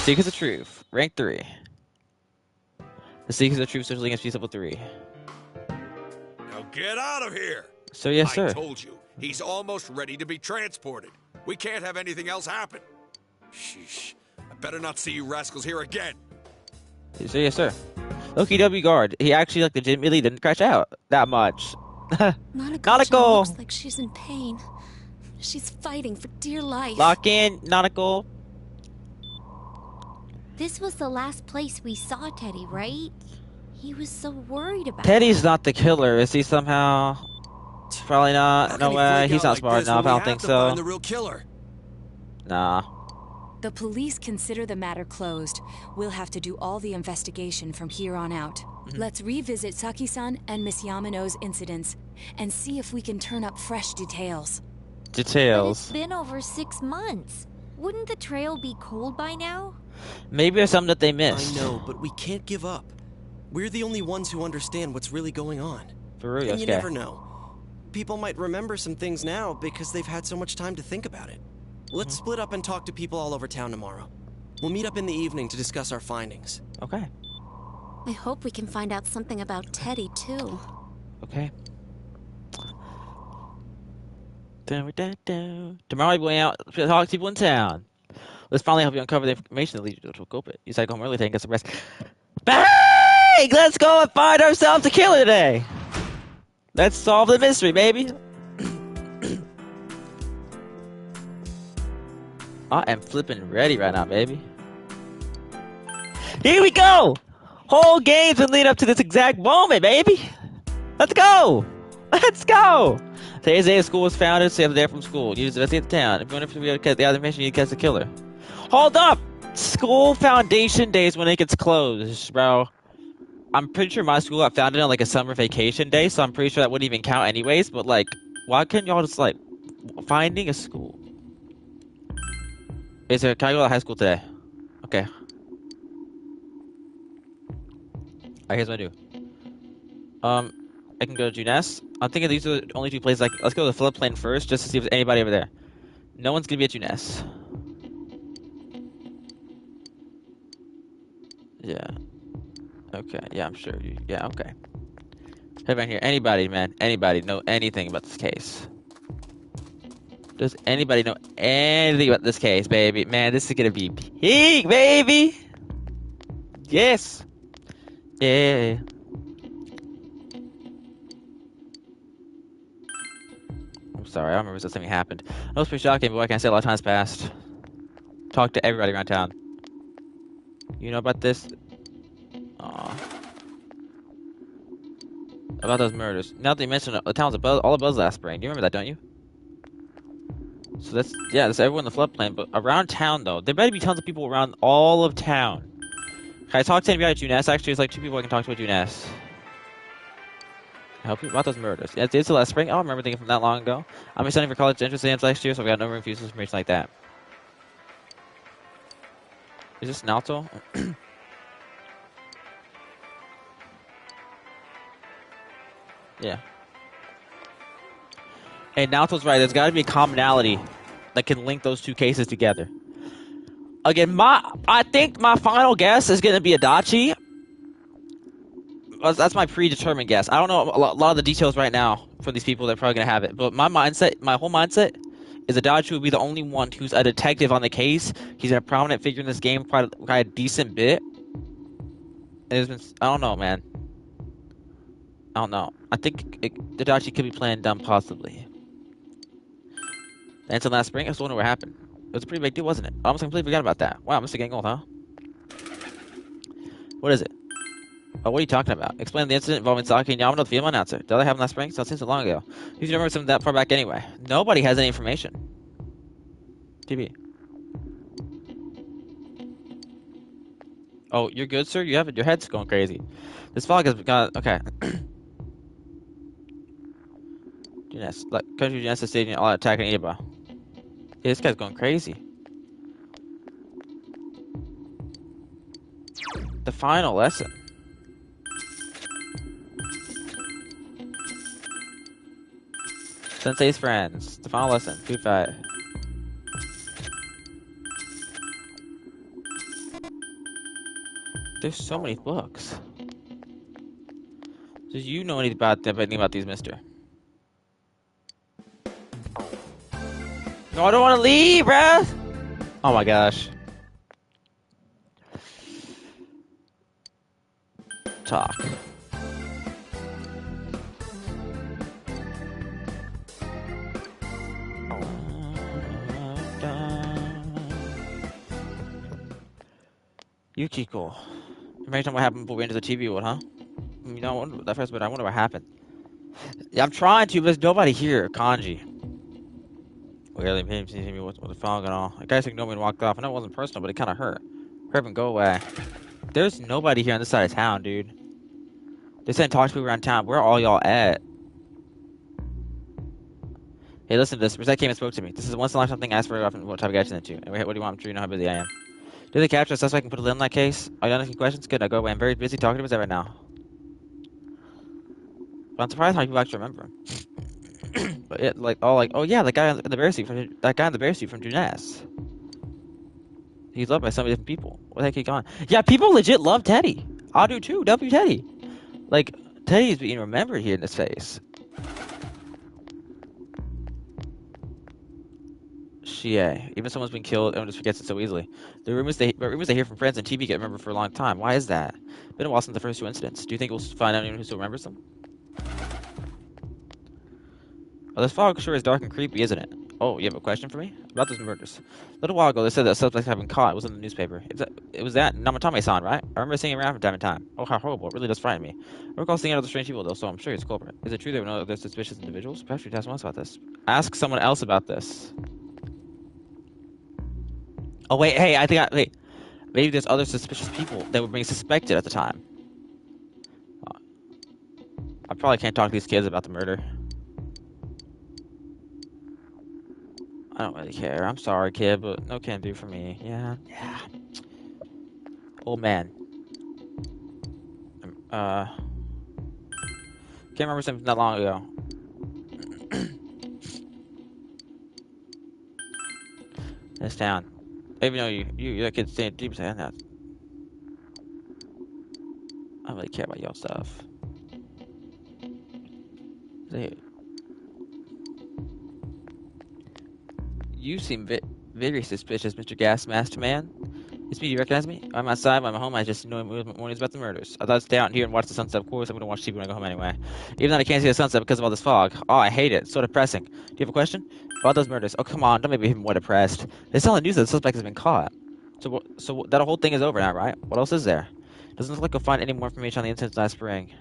Secrets of Truth, rank 3. The Secrets of Truth, Social Against Peace, level 3. Now get out of here! So yes, sir. I told you, he's almost ready to be transported. We can't have anything else happen. Sheesh. I better not see you rascals here again. So yes, sir. Loki W guard. He actually legitimately didn't crash out that much. Nanako looks like she's in pain. She's fighting for dear life. Lock in, Nanako. This was the last place we saw Teddy, right? He was so worried about Teddy's not the killer, is he somehow? Probably not. No way. He's not smart enough. I don't think so. The real killer. Nah. The police consider the matter closed. We'll have to do all the investigation from here on out. Let's revisit Saki-san and Miss Yamano's incidents and see if we can turn up fresh details. But it's been over 6 months. Wouldn't the trail be cold by now? Maybe there's something that they missed. I know, but we can't give up. We're the only ones who understand what's really going on. For real, and you never know. People might remember some things now because they've had so much time to think about it. Let's split up and talk to people all over town tomorrow. We'll meet up in the evening to discuss our findings. Okay. I hope we can find out something about Teddy, too. Okay. Tomorrow we're going out to talk to people in town. Let's finally help you uncover the information that leads you to a culprit. You decided to go home early and get some rest. Bang! Let's go and find ourselves a killer today. Let's solve the mystery, baby. I am flipping ready right now, baby. Here we go! Whole game's been leading up to this exact moment, baby! Let's go! Let's go! Today's day of school was founded, so you have the day from school. You just visit the town. If you want to catch the other information, you need to catch the killer. Hold up! School foundation day is when it gets closed, bro. I'm pretty sure my school got founded on like a summer vacation day, so I'm pretty sure that wouldn't even count anyways, but like, why couldn't y'all just like, finding a school? Can I go to high school today? Okay. Alright, here's what I do. I can go to Junes. I'm thinking these are the only two places. Like, let's go to the floodplain first, just to see if there's anybody over there. No one's gonna be at Junes. Yeah. Okay. Yeah, I'm sure. Yeah. Okay. Everyone here, anybody, man, anybody know anything about this case? Does anybody know anything about this case, baby? Man, this is gonna be peak, baby. Yes. Yeah. I'm sorry, I don't remember if something happened. That was pretty shocking, but I can't say a lot of times passed. Talk to everybody around town. You know about this? Aw. About those murders. Now that you mention it, the town's all abuzz last spring. Do you remember that, don't you? So that's everyone in the floodplain, but around town though, there better be tons of people around all of town. Can I talk to anybody at Junes? Actually, there's like 2 people I can talk to at Junes. Help you about those murders. Yeah, it's the last spring. I don't remember thinking from that long ago. I'm studying for college entrance exams last year, so I've got no room for useless information like that. Is this Naoto? Yeah. Hey, Naoto's right. There's got to be a commonality that can link those 2 cases together. Again, I think my final guess is going to be Adachi. That's my predetermined guess. I don't know a lot of the details right now for these people that are probably going to have it. But my whole mindset is Adachi would be the only one who's a detective on the case. He's a prominent figure in this game, quite a decent bit. And I don't know, man. I don't know. I think Adachi could be playing dumb, possibly. And until last spring, I just wonder what happened. It was a pretty big deal, wasn't it? I almost completely forgot about that. Wow, I'm just getting old, huh? What is it? Oh, what are you talking about? Explain the incident involving Saki and Yamano, the female announcer. Did that happen last spring? So it seems so long ago. You should remember something that far back anyway. Nobody has any information. TV. Oh, you're good, sir? Your head's going crazy. This fog has gone... Okay. Junes. Country Junes is staging all out attack on Iba. Yeah, this guy's going crazy. The final lesson. Sensei's friends. The final lesson. 2-5. There's so many books. Do you know anything about these, mister? No, I don't want to leave, bruh! Oh my gosh. Talk. Yukiko. Imagine what happened before we entered the TV world, huh? You know, that first bit, I wonder what happened. Yeah, I'm trying to, but there's nobody here, Kanji. Really made him see me with the fog and all. The guy ignored me and walked off. I know it wasn't personal, but it kind of hurt. Hurt him, go away. There's nobody here on this side of town, dude. They said talk to people around town. Where are all y'all at? Hey, listen to this. Rosette came and spoke to me. This is once in a lifetime thing I asked for often what type of guy to into. And what do you want? I'm sure you know how busy I am. Did they capture a suspect and put a lid on that case? Are you asking questions? Good, I go away. I'm very busy talking to him right now. But I'm surprised how people actually remember him. But it, oh yeah, the guy in the bear suit from Junes. He's loved by so many different people. What the heck he gone? Yeah, people legit love Teddy. I do too. W Teddy. Like, Teddy's being remembered here in this face. Shie. Even someone's been killed, everyone just forgets it so easily. The rumors they hear from friends and TV get remembered for a long time. Why is that? Been a while since the first 2 incidents. Do you think we'll find out anyone who still remembers them? Oh, this fog sure is dark and creepy, isn't it? Oh, you have a question for me? About those murders. A little while ago, they said that suspects have been caught. It was in the newspaper. It was that Namatame-san, right? I remember seeing him around from time to time. Oh, how horrible. It really does frighten me. I recall seeing other strange people, though, so I'm sure he's a culprit. Is it true there were no other suspicious individuals? Perhaps we should ask someone else about this. Ask someone else about this. Oh, wait, hey, wait. Maybe there's other suspicious people that were being suspected at the time. I probably can't talk to these kids about the murder. I don't really care. I'm sorry, kid, but no can do for me. Yeah. Old man. Can't remember something not long ago. This town. Even though you're kids staying deep inside that. I don't really care about y'all stuff. You seem very suspicious, Mr. Gas Master Man. It's me. Do you recognize me? I'm outside. I'm at home. I just know mornings about the murders. I thought I'd stay out here and watch the sunset. Of course, I'm going to watch TV when I go home anyway. Even though I can't see the sunset because of all this fog. Oh, I hate it. It's so depressing. Do you have a question? About those murders. Oh, come on. Don't make me even more depressed. They tell the news that the suspect has been caught. So that whole thing is over now, right? What else is there? Doesn't look like you'll find any more information on the incidents last spring.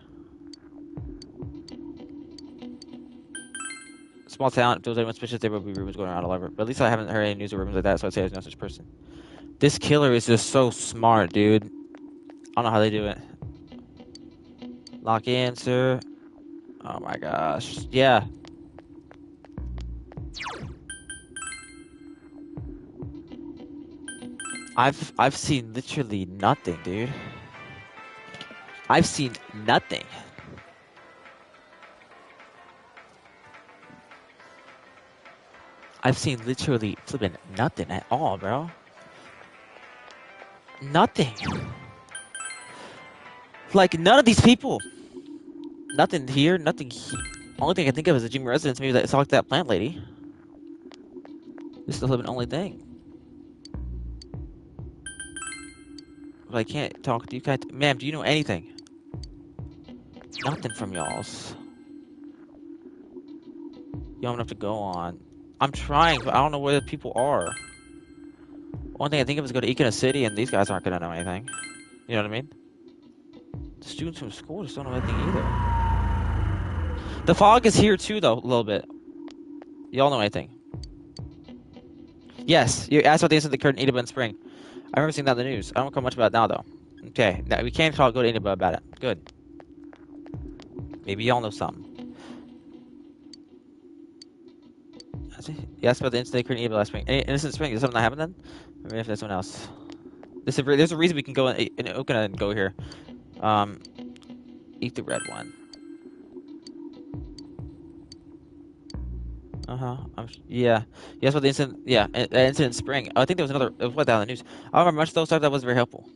Small town. If there was anyone suspicious, there would be rumors going around all over. But at least I haven't heard any news or rumors like that, so I'd say there's no such person. This killer is just so smart, dude. I don't know how they do it. Lock in, sir. Oh my gosh. Yeah. I've seen literally nothing, dude. I've seen nothing. I've seen literally flipping nothing at all, bro. Nothing. Like, none of these people. Nothing here, nothing here. Only thing I can think of is the gym residence. Maybe it's like that plant lady. This is the only thing. But I can't talk to you guys. Ma'am, do you know anything? Nothing from y'all's. You don't have to go on. I'm trying, but I don't know where the people are. One thing I think of is go to Ikena City, and these guys aren't gonna know anything. You know what I mean? The students from school just don't know anything either. The fog is here too, though, a little bit. Y'all know anything? Yes, you asked about the incident that occurred in Inaba in spring. I remember seeing that in the news. I don't know much about it now, though. Okay, now we can't go to Inaba about it. Good. Maybe y'all know something. You asked about the incident that occurred in Inaba last spring. Any innocent spring? Is something that happened then? Or maybe if there's someone else. There's a reason we can go in Okina and go here. Eat the red one. Yeah. Yes, about the incident. Yeah, incident in spring. I think there was another. It was down in the news. I don't remember much of those stuff. That wasn't very helpful.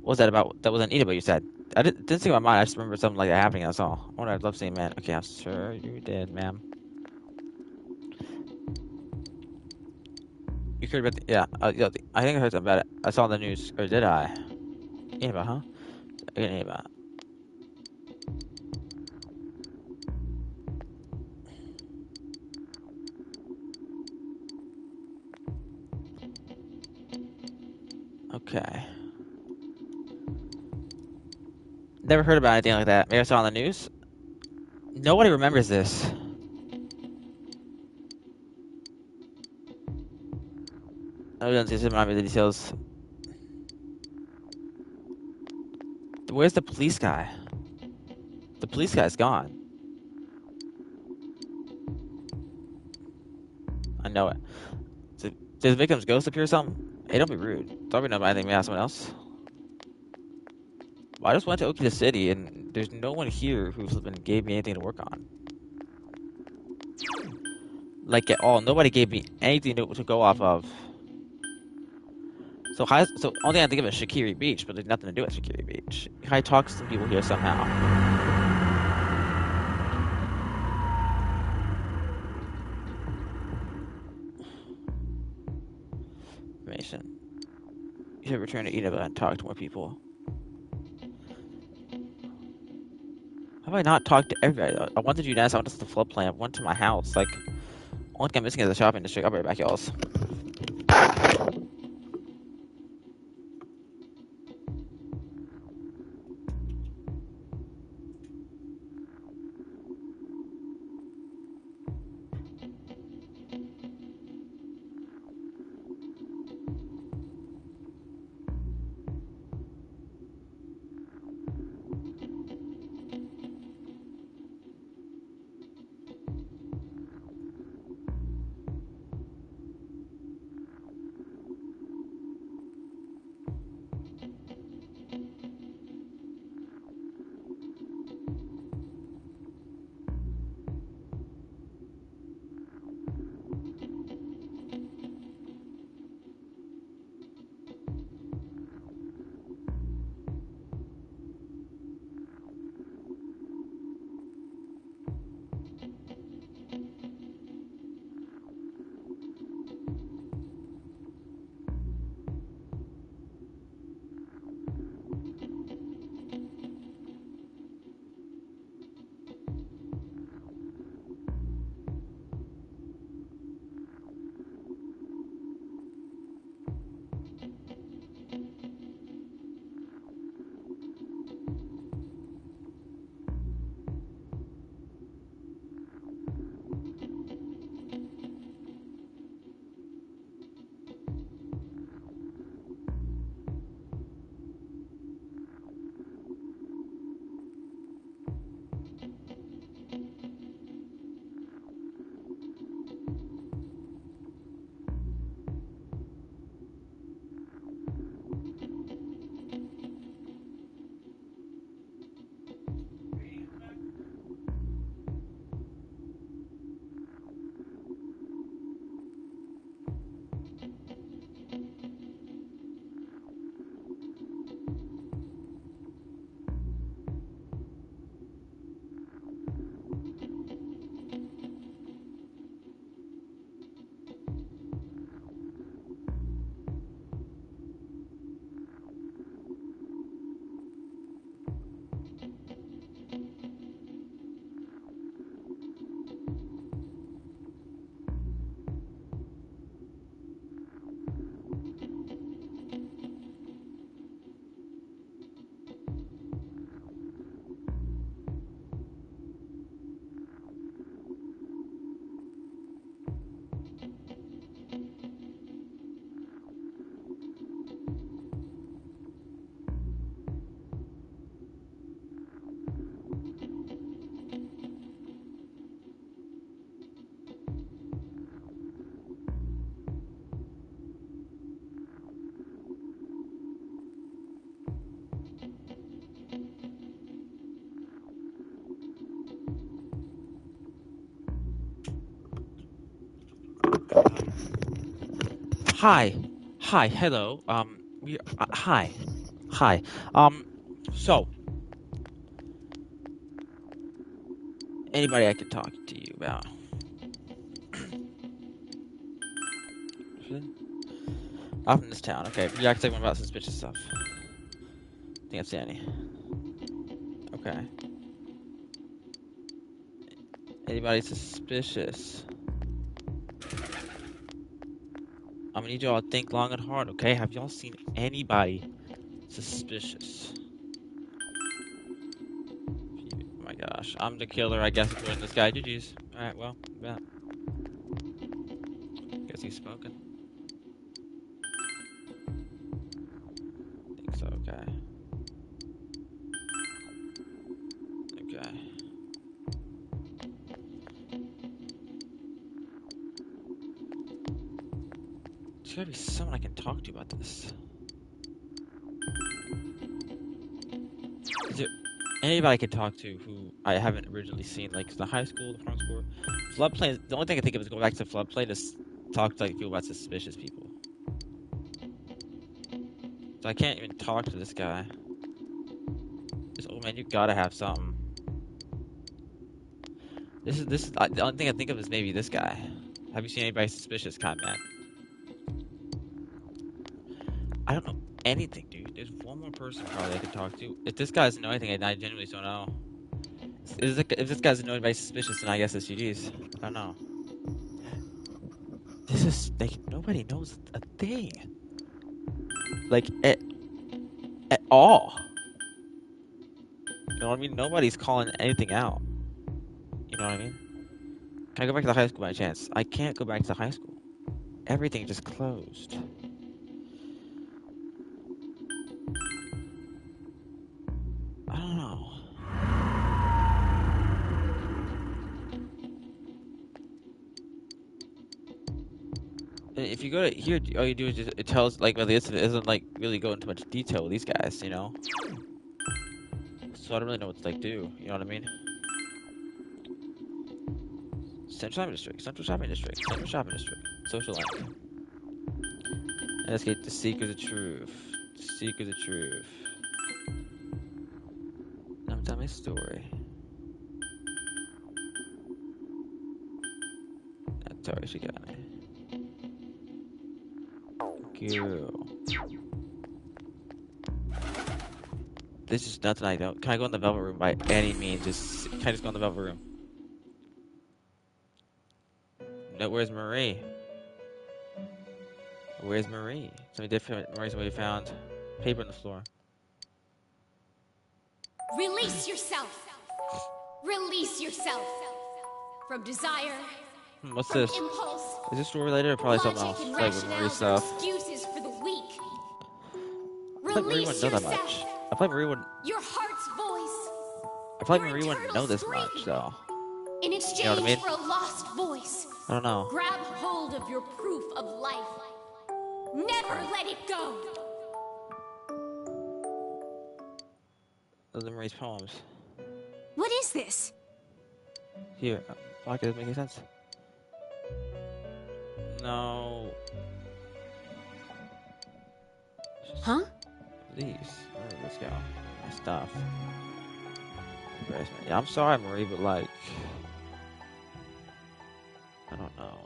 What was that about? That was an Inaba, you said. I didn't see my mind. I just remember something like that happening. That's all. I wonder. I'd love seeing man. Okay, I'm sure you did, ma'am. You heard about the, yeah. I think I heard something about it. I saw on the news, or did I? Inaba, huh? Inaba. Okay. Never heard about anything like that. Maybe I saw it on the news. Nobody remembers this. Nobody doesn't remember the details. Where's the police guy? The police guy's gone. I know it. Did the victim's ghost appear or something? Hey, don't be rude. Don't be know about anything. Maybe ask someone else. Well, I just went to Okita City, and there's no one here who's gave me anything to work on. Like, at all. Nobody gave me anything to go off of. So only thing I think of is Shikiri Beach, but there's nothing to do with Shikiri Beach. I talk to some people here somehow. Information. You should return to Inaba and talk to more people. have I not talked to everybody? I wanted you guys. I went to the floodplain. I went to my house. Like, only thing I'm missing is the shopping district. I'll be right back, y'all. Hi, hello. Hi. So, anybody I could talk to you about? I'm from this town. Okay, you act like one about suspicious stuff. Think I've seen any. Okay. Anybody suspicious? I'm gonna need y'all to think long and hard, okay? Have y'all seen anybody suspicious? Oh my gosh. I'm the killer, I guess, according to this guy. GG's. Alright, well, yeah. Guess he's spoken. Think so, okay. Okay. There's gotta be someone I can talk to about this. Is there anybody I can talk to who I haven't originally seen? Like the high school, the front school, floodplain. The only thing I can think of is going back to floodplain to talk to like people about suspicious people. So I can't even talk to this guy. This old man, you gotta have something. This is the only thing I think of is maybe this guy. Have you seen anybody suspicious, Conman? I don't know anything, dude. There's one more person probably I could talk to. If this guy doesn't know anything, I genuinely don't know. If this guy's annoyed by suspicious, then I guess it's GG's. I don't know. This is like nobody knows a thing. Like at all. You know what I mean? Nobody's calling anything out. You know what I mean? Can I go back to the high school by chance? I can't go back to high school. Everything just closed. I don't know. If you go to here, all you do is just, it tells, like, well, the incident isn't, like, really go into much detail with these guys, you know? So I don't really know what to, like, do, you know what I mean? Central Shopping District, Central Shopping District, Central Shopping District, Social Link. Investigate the Seekers of Truth. The Seekers of Truth. Now tell me a story. That's all right, she got me. Girl. This is nothing I don't. Can I go in the Velvet Room by any means? Can I just go in the Velvet Room? No, where's Marie? Where's Marie? Somebody different. Somebody found paper on the floor. Release yourself. Release yourself from desire. What's this? Impulse. Is this store related or probably something else? Like with Marie stuff. Excuses for the weak. I feel like Marie wouldn't know that much. I feel like Marie wouldn't. Your heart's voice. I feel like Marie wouldn't know this much, though. In exchange you know what I mean? for a lost voice. I don't know. Grab hold of your proof of life. Never let it go. Those are Marie's poems. What is this? Here, fuck, doesn't make any sense. No. Huh? Please, where did this go? My stuff. Embarrassment. Yeah, I'm sorry, Marie, but like, I don't know.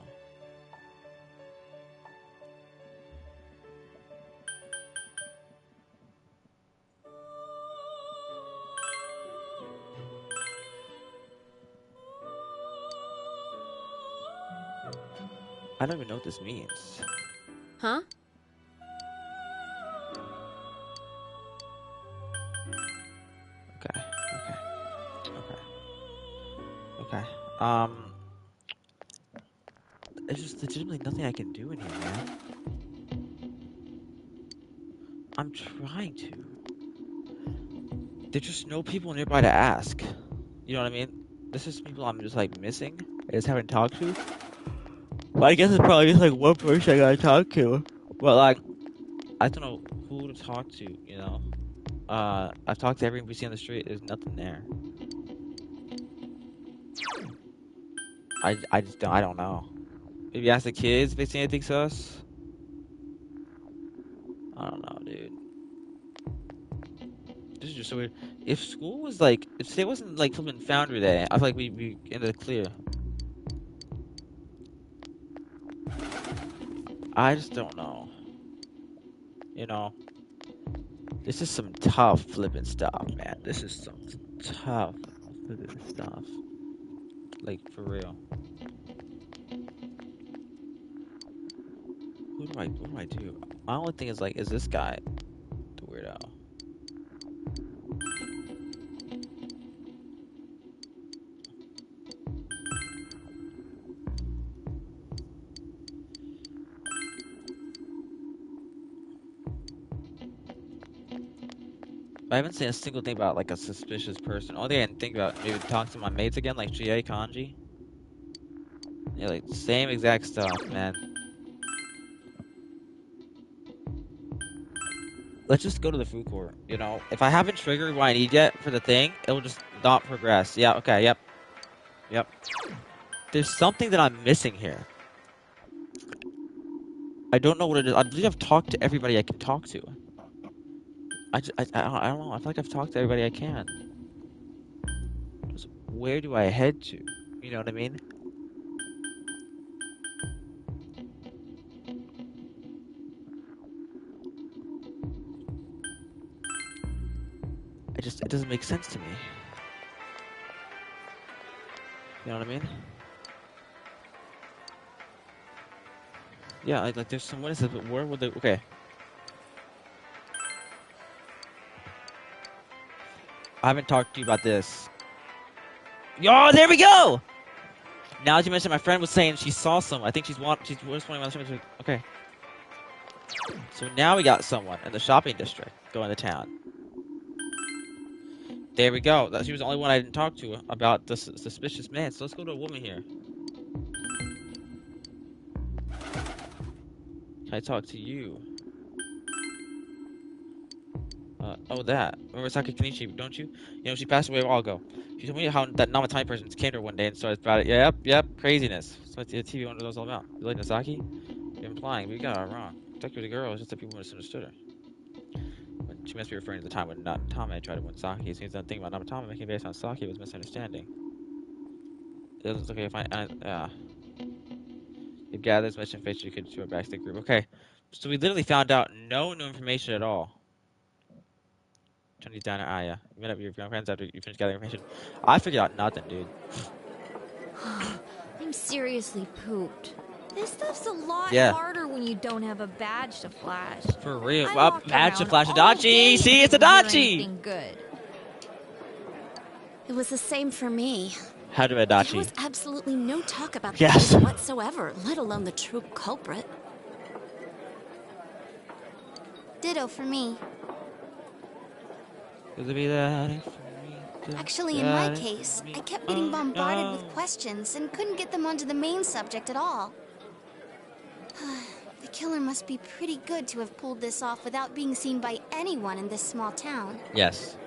I don't even know what this means. Huh? Okay. There's just legitimately nothing I can do in here, man. I'm trying to. There's just no people nearby to ask. You know what I mean? This is people I'm just like missing. I just haven't talked to. Well, I guess it's probably just like one person I gotta talk to. But like, I don't know who to talk to, you know? I've talked to every NPC on the street, there's nothing there. I just don't, I don't know. Maybe ask the kids if they see anything sus? I don't know, dude. This is just so weird. If school was like, if today wasn't like flipping Foundry Day, I feel like we'd be in the clear. I just don't know. You know, this is some tough flipping stuff, man. This is some tough flipping stuff. Like, for real. What do I do? My only thing is like, is this guy the weirdo? I haven't seen a single thing about like a suspicious person. Only thing I can think about, maybe talk to my mates again, like Chie, Kanji. Yeah, like same exact stuff, man. Let's just go to the food court, you know? If I haven't triggered what I need yet for the thing, it'll just not progress. Yeah, okay, yep. Yep. There's something that I'm missing here. I don't know what it is. I believe I've talked to everybody I can talk to. I don't know. I feel like I've talked to everybody I can. Just where do I head to? You know what I mean? It doesn't make sense to me. You know what I mean? Yeah, like there's some witnesses, but where would they? Okay. I haven't talked to you about this. Yo, there we go! Now that you mentioned, my friend was saying she saw someone. I think she's just wondering about someone. Okay. So now we got someone in the shopping district going to town. There we go. She was the only one I didn't talk to about the suspicious man. So let's go to a woman here. Can I talk to you? Oh, that. Remember Saki Kenichi, don't you? You know, she passed away a while ago. She told me how that Namatame person came to her one day and started about it. Yep, craziness. So the TV wonder what it was all about. You like Nasaki? You're implying, but you got it wrong. I thought she was a girl, it's just that people misunderstood her. But she must be referring to the time when Namatame tried to win Saki. It seems that thing about Namatame making based on Saki was misunderstanding. It was okay if you gather as much information you could to her back to the group. Okay. So we literally found out no new information at all. Chinese down at Aya. You met up with your friends after you finished gathering information. I figured out nothing, dude. I'm seriously pooped. This stuff's a lot harder when you don't have a badge to flash. For real. Well, badge to flash Adachi! See, it's Adachi! Good. It was the same for me. How do Adachi? There was absolutely no talk about the case whatsoever, let alone the true culprit. Ditto for me. Actually, in my case, I kept getting bombarded with questions and couldn't get them onto the main subject at all. The killer must be pretty good to have pulled this off without being seen by anyone in this small town. Yes.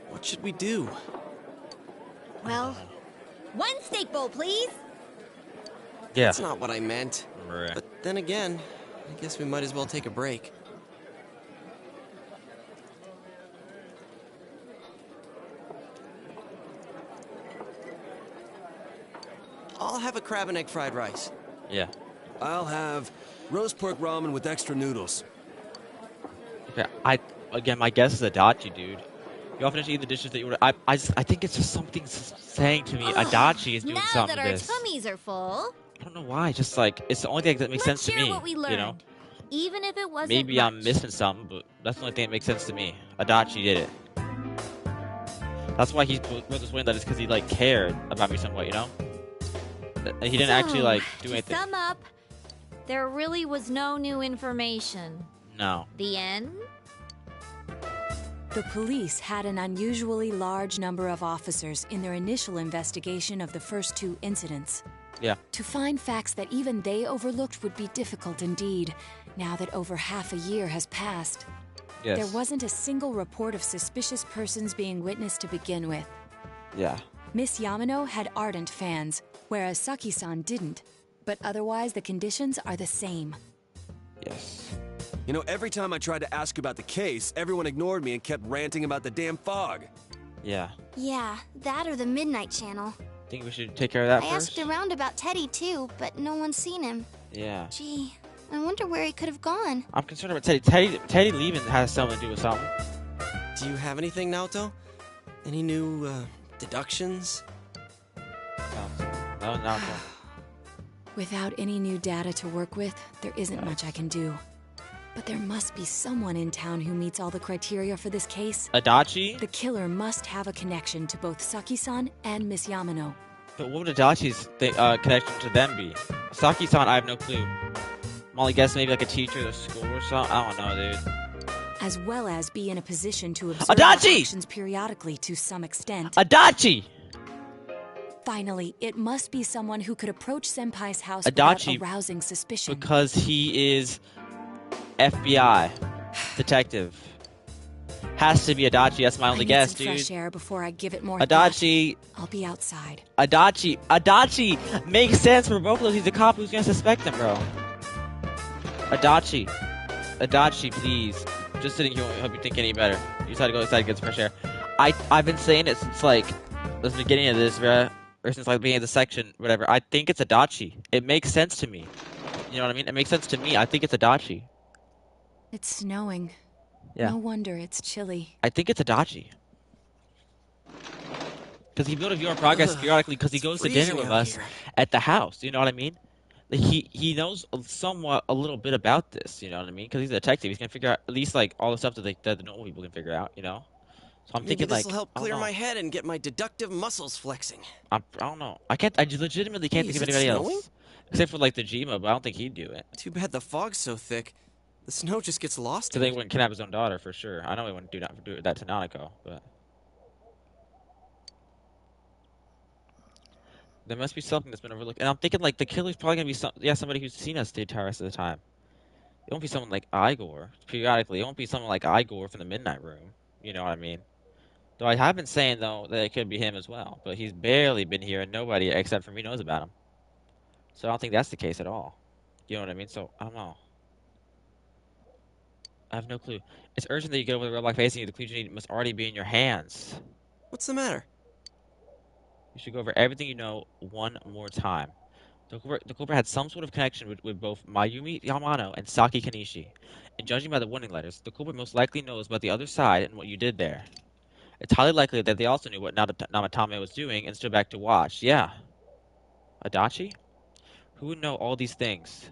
What should we do? Well, one steak bowl, please. Yeah. That's not what I meant. But then again, I guess we might as well take a break. I'll have a crab and egg fried rice. Yeah. I'll have roast pork ramen with extra noodles. Okay, again, my guess is Adachi, dude. You often eat the dishes that you order. I think it's just something saying to me Adachi is doing something to this. Now that our tummies are full. I don't know why. Just like it's the only thing that makes sense to me. What we learned. You know. Even if it wasn't Maybe much. I'm missing something, but that's the only thing that makes sense to me. Adachi did it. That's why he wrote this way. That is because he like cared about me somewhat, you know. He didn't actually like do anything. To sum up, there really was no new information. No. The end? The police had an unusually large number of officers in their initial investigation of the first two incidents. Yeah. To find facts that even they overlooked would be difficult indeed, now that over half a year has passed. Yes. There wasn't a single report of suspicious persons being witnessed to begin with. Yeah. Miss Yamano had ardent fans, whereas Saki-san didn't. But otherwise, the conditions are the same. Yes. You know, every time I tried to ask about the case, everyone ignored me and kept ranting about the damn fog. Yeah. Yeah, that or the Midnight Channel. Think we should take care of that I first? asked around about Teddy too, but no one's seen him. Yeah. Gee, I wonder where he could have gone. I'm concerned about Teddy. Teddy leaving has something to do with something. Do you have anything, Naoto? Any new, deductions? No, no. Without any new data to work with, there isn't much I can do. But there must be someone in town who meets all the criteria for this case. Adachi? The killer must have a connection to both Saki-san and Miss Yamano. But what would Adachi's connection to them be? Saki-san, I have no clue. I'm only guessing maybe like a teacher at a school or something. I don't know, dude. As well as be in a position to observe Adachi! actions periodically to some extent. Adachi! Finally, it must be someone who could approach Senpai's house Adachi, without arousing suspicion. Because he is FBI detective. Has to be Adachi. That's my only guess, dude. Fresh air before I give it more Adachi. thought. I'll be outside. Adachi makes sense for both of those. He's a cop who's gonna suspect them, bro. Adachi, please. Just sitting here won't help you think any better. You decided to go outside and get some fresh air. I've been saying it since like the beginning of this, or since like the beginning of the section, whatever. I think it's Adachi. It makes sense to me. You know what I mean? It makes sense to me. I think it's Adachi. It's snowing. Yeah. No wonder it's chilly. I think it's Adachi. Because he built a view on progress periodically because he goes to dinner with us at the house. You know what I mean? He knows somewhat a little bit about this. You know what I mean? Because he's a detective. He's gonna figure out at least like all the stuff that the normal people can figure out. You know? So I'm thinking this like will help clear my head and get my deductive muscles flexing. I don't know. I legitimately can't think of anybody else. Except for like the Jima, but I don't think he'd do it. Too bad the fog's so thick. The snow just gets lost. So they wouldn't kidnap his own daughter for sure. I know he wouldn't do that to Nanako, but there must be something that's been overlooked. And I'm thinking like the killer's probably gonna be somebody who's seen us the entire rest of the time. It won't be someone like Igor. Periodically, it won't be someone like Igor from the Midnight Room. You know what I mean? Though I have been saying though that it could be him as well, but he's barely been here and nobody except for me knows about him. So I don't think that's the case at all. You know what I mean? So I don't know. I have no clue. It's urgent that you get over the roadblock facing you. The clues you need must already be in your hands. What's the matter? You should go over everything you know one more time. The culprit had some sort of connection with both Mayumi Yamano and Saki Kanishi. And judging by the warning letters, the culprit most likely knows about the other side and what you did there. It's highly likely that they also knew what Namatame was doing and stood back to watch. Yeah. Adachi? Who would know all these things?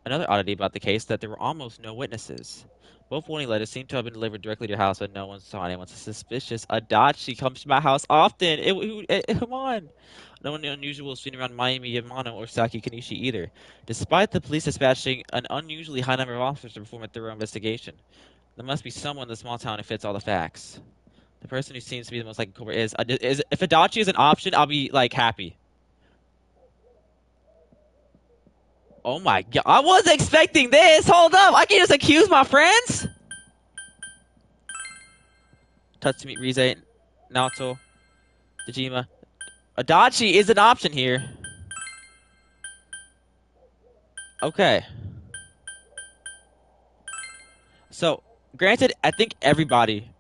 Another oddity about the case is that there were almost no witnesses. Both warning letters seem to have been delivered directly to your house, but no one saw anyone suspicious. Adachi comes to my house often. Come on. No one unusual was seen around Mayumi Yamano or Saki Kanishi either, despite the police dispatching an unusually high number of officers to perform a thorough investigation. There must be someone in the small town who fits all the facts. The person who seems to be the most likely culprit is if Adachi is an option, I'll be like happy. Oh my god, I wasn't expecting this! Hold up, I can just accuse my friends? Tatsumi, Rize, Naoto, Dejima. Adachi is an option here. Okay. So, granted, I think everybody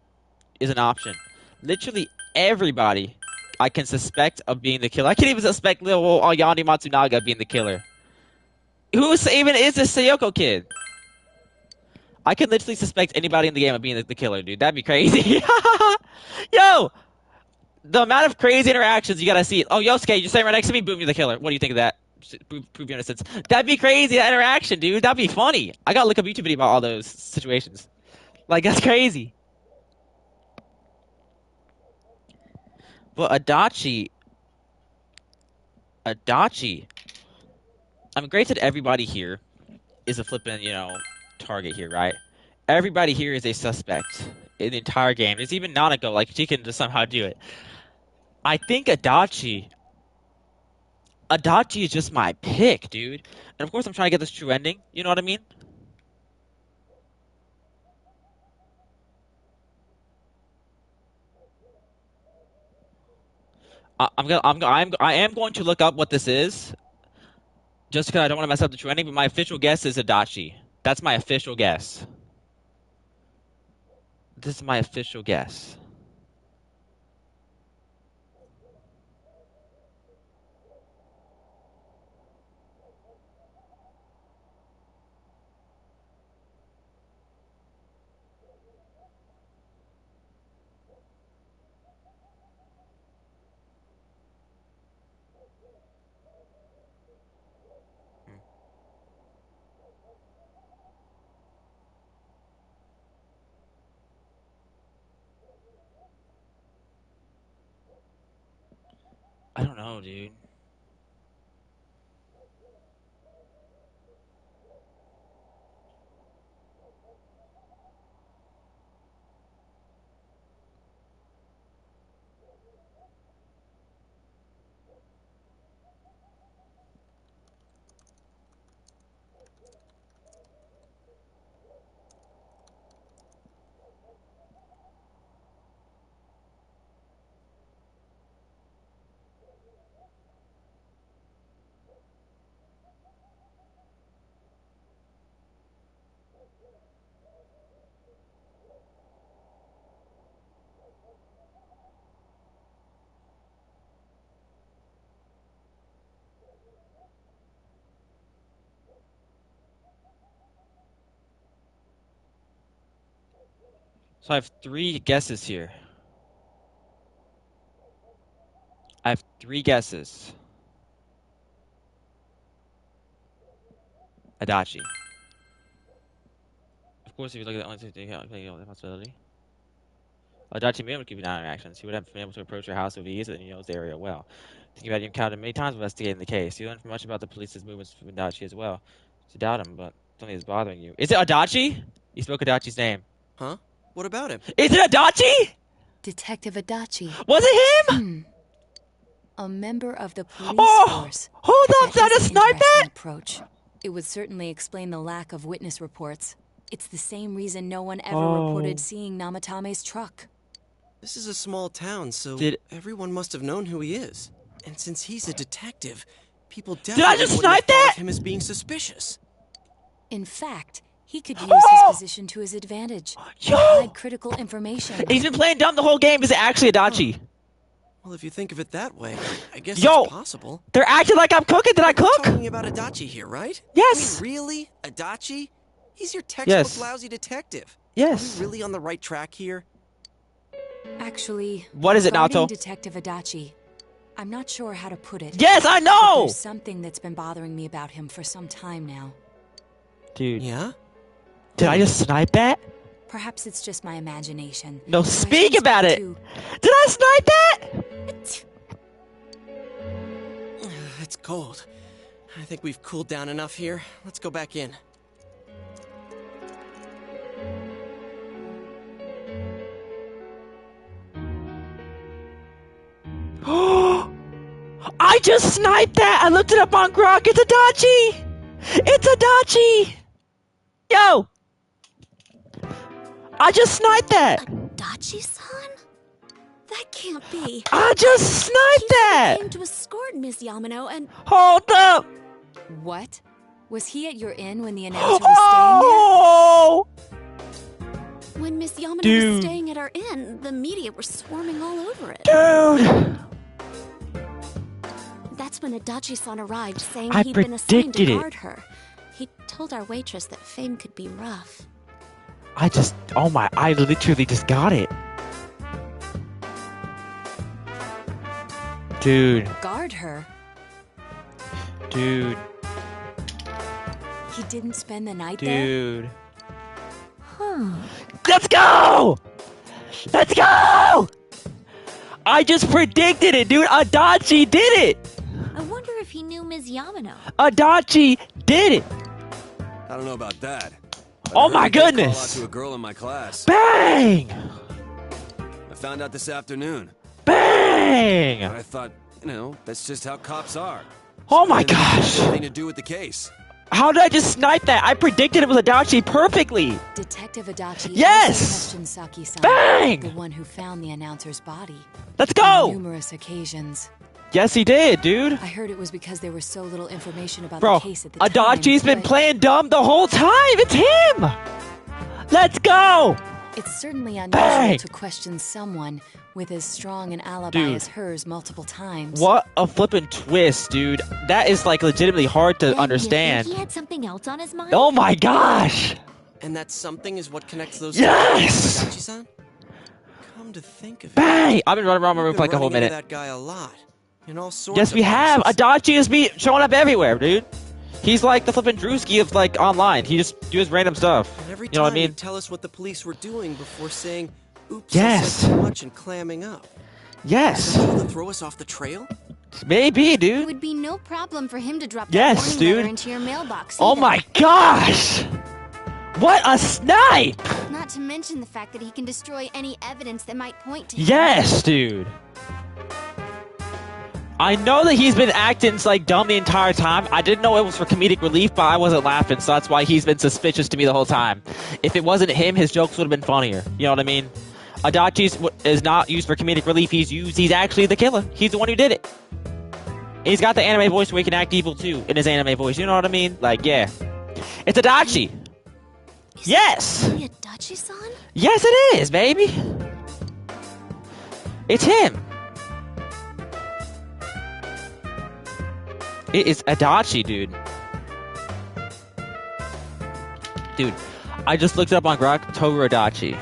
is an option. Literally everybody I can suspect of being the killer. I can't even suspect little Ayane Matsunaga being the killer. Who even is this Sayoko kid? I can literally suspect anybody in the game of being the killer, dude. That'd be crazy. Yo! The amount of crazy interactions you gotta see. Oh, Yosuke, you're sitting right next to me. Boom, you're the killer. What do you think of that? Prove your innocence. That'd be crazy, that interaction, dude. That'd be funny. I gotta look up YouTube video about all those situations. Like, that's crazy. But Adachi... I mean, granted, everybody here is a flippin', target here, right? Everybody here is a suspect in the entire game. There's even Nanako, like, she can just somehow do it. I think Adachi is just my pick, dude. And of course, I'm trying to get this true ending. You know what I mean? I am going to look up what this is. Just because I don't want to mess up the true ending, but my official guess is Adachi. That's my official guess. This is my official guess. I don't know, dude. So I have 3 guesses here. I have 3 guesses. Adachi. Of course, if you look at the only thing, the possibility. Adachi may have keep an eye on her actions. He would have been able to approach her house with ease, and he knows the area well. Thinking about it, you encountered many times investigating the case. You learned much about the police's movements from Adachi as well. To doubt him, but something is bothering you. Is it Adachi? You spoke Adachi's name. Huh? What about him? Is it Adachi? Detective Adachi. Was it him? A member of the police force. Hold on, did I just snipe that? Approach. It would certainly explain the lack of witness reports. It's the same reason no one ever reported seeing Namatame's truck. This is a small town, so everyone must have known who he is. And since he's a detective, people definitely wouldn't have thought of him as being suspicious. In fact, he could use his position to his advantage. Hide critical information. He's been playing dumb the whole game. Is it actually Adachi? Well, if you think of it that way, I guess it's possible. They're acting like I'm cooking. Did I cook? We're talking about Adachi here, right? Yes. I mean, really? Adachi? He's your textbook lousy detective. Yes. Are we really on the right track here? Actually, what is it, Naoto? Detective Adachi. I'm not sure how to put it. Yes, I know! There's something that's been bothering me about him for some time now. Dude. Yeah? Did I just snipe that? Perhaps it's just my imagination. No, speak about it! Did I snipe that? It's cold. I think we've cooled down enough here. Let's go back in. I just sniped that! I looked it up on Grok. It's Adachi! It's Adachi! Yo! I just sniped that! Adachi-san? That can't be. I just sniped that! He came to escort Ms. Yamano and... Hold up! What? Was he at your inn when the announcer was staying there? When Ms. Yamano was staying at our inn, the media were swarming all over it. Dude! That's when Adachi-san arrived, saying he'd been assigned to guard her. He told our waitress that fame could be rough. I literally just got it. Dude. Guard her? Dude. He didn't spend the night there? Dude. Let's go! Let's go! I just predicted it, dude. Adachi did it! I wonder if he knew Ms. Yamano. Adachi did it! I don't know about that. Oh my goodness! Call out to a girl in my class. Bang! I found out this afternoon. Bang! And I thought, that's just how cops are. Oh my gosh! Nothing to do with the case. How did I just snipe that? I predicted it was Adachi perfectly. Detective Adachi. Yes. Questioned Saki-san, bang! The one who found the announcer's body. Let's go. On numerous occasions. Yes, he did, dude. I heard it was because there was so little information about the case at the time. Adachi's been playing dumb the whole time. It's him. Let's go. It's certainly unusual to question someone with as strong an alibi as hers multiple times. What a flippin' twist, dude. That is legitimately hard to understand. You think he had something else on his mind? Oh my gosh. And that something is what connects those. Yes. Adachi-san? Come to think of it. Bang! I've been running around my room for like a whole minute. That guy a lot. In all sorts yes, we have. Adachi is showing up everywhere, dude. He's like the flippin' Drewski of online. He just does random stuff. And every you know what I mean? He'd tell us what the police were doing before saying, "Oops, yes. I said too much," and clamming up. Yes. To throw us off the trail? Maybe, dude. It would be no problem for him to drop that warning letter into your mailbox. Oh my gosh! What a snipe! Not to mention the fact that he can destroy any evidence that might point to him. Yes, dude. I know that he's been acting dumb the entire time. I didn't know it was for comedic relief, but I wasn't laughing, so that's why he's been suspicious to me the whole time. If it wasn't him, his jokes would have been funnier. You know what I mean? Adachi is not used for comedic relief. He's actually the killer. He's the one who did it. He's got the anime voice where he can act evil too in his anime voice. You know what I mean? Yeah. It's Adachi. Yes. Really Adachi-san? Yes, it is, baby. It's him. It is Adachi, dude. Dude, I just looked it up on Grok. Toru Adachi.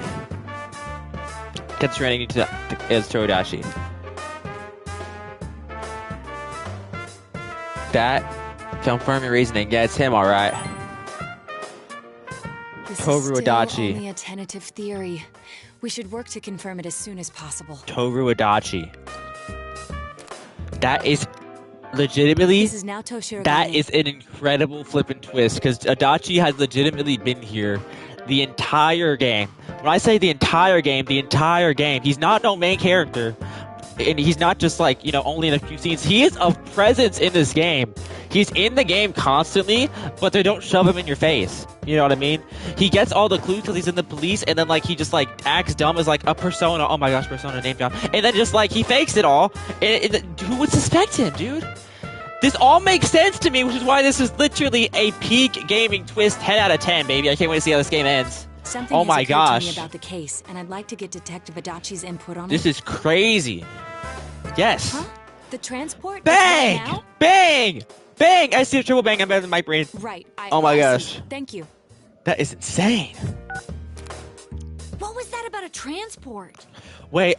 Gets training as Toru Adachi. that. Confirm your reasoning. Yeah, it's him, all right. This Toru is still Adachi. only a tentative theory. We should work to confirm it as soon as possible. Toru Adachi. That is legitimately. This is now Toshiro. That is an incredible flippin' twist because Adachi has legitimately been here the entire game. When I say the entire game, he's not no main character. And he's not just like, you know, only in a few scenes. He is a presence in this game. He's in the game constantly, but they don't shove him in your face. You know what I mean? He gets all the clues because he's in the police, and then like he just like acts dumb as like a persona. Oh my gosh, persona name drop. And then just like he fakes it all. And who would suspect him, dude? This all makes sense to me, which is why this is literally a peak gaming twist. 10 out of 10, baby. I can't wait to see how this game ends. Something oh my has gosh. to me about the case, and I'd like to get Detective Adachi's input on This it. is crazy. Yes. Huh? The transport? Bang! Right now? Bang! Bang! I see a triple bang. I'm better than my brain. Right. Oh my gosh. Thank you. That is insane. What was that about a transport? Wait.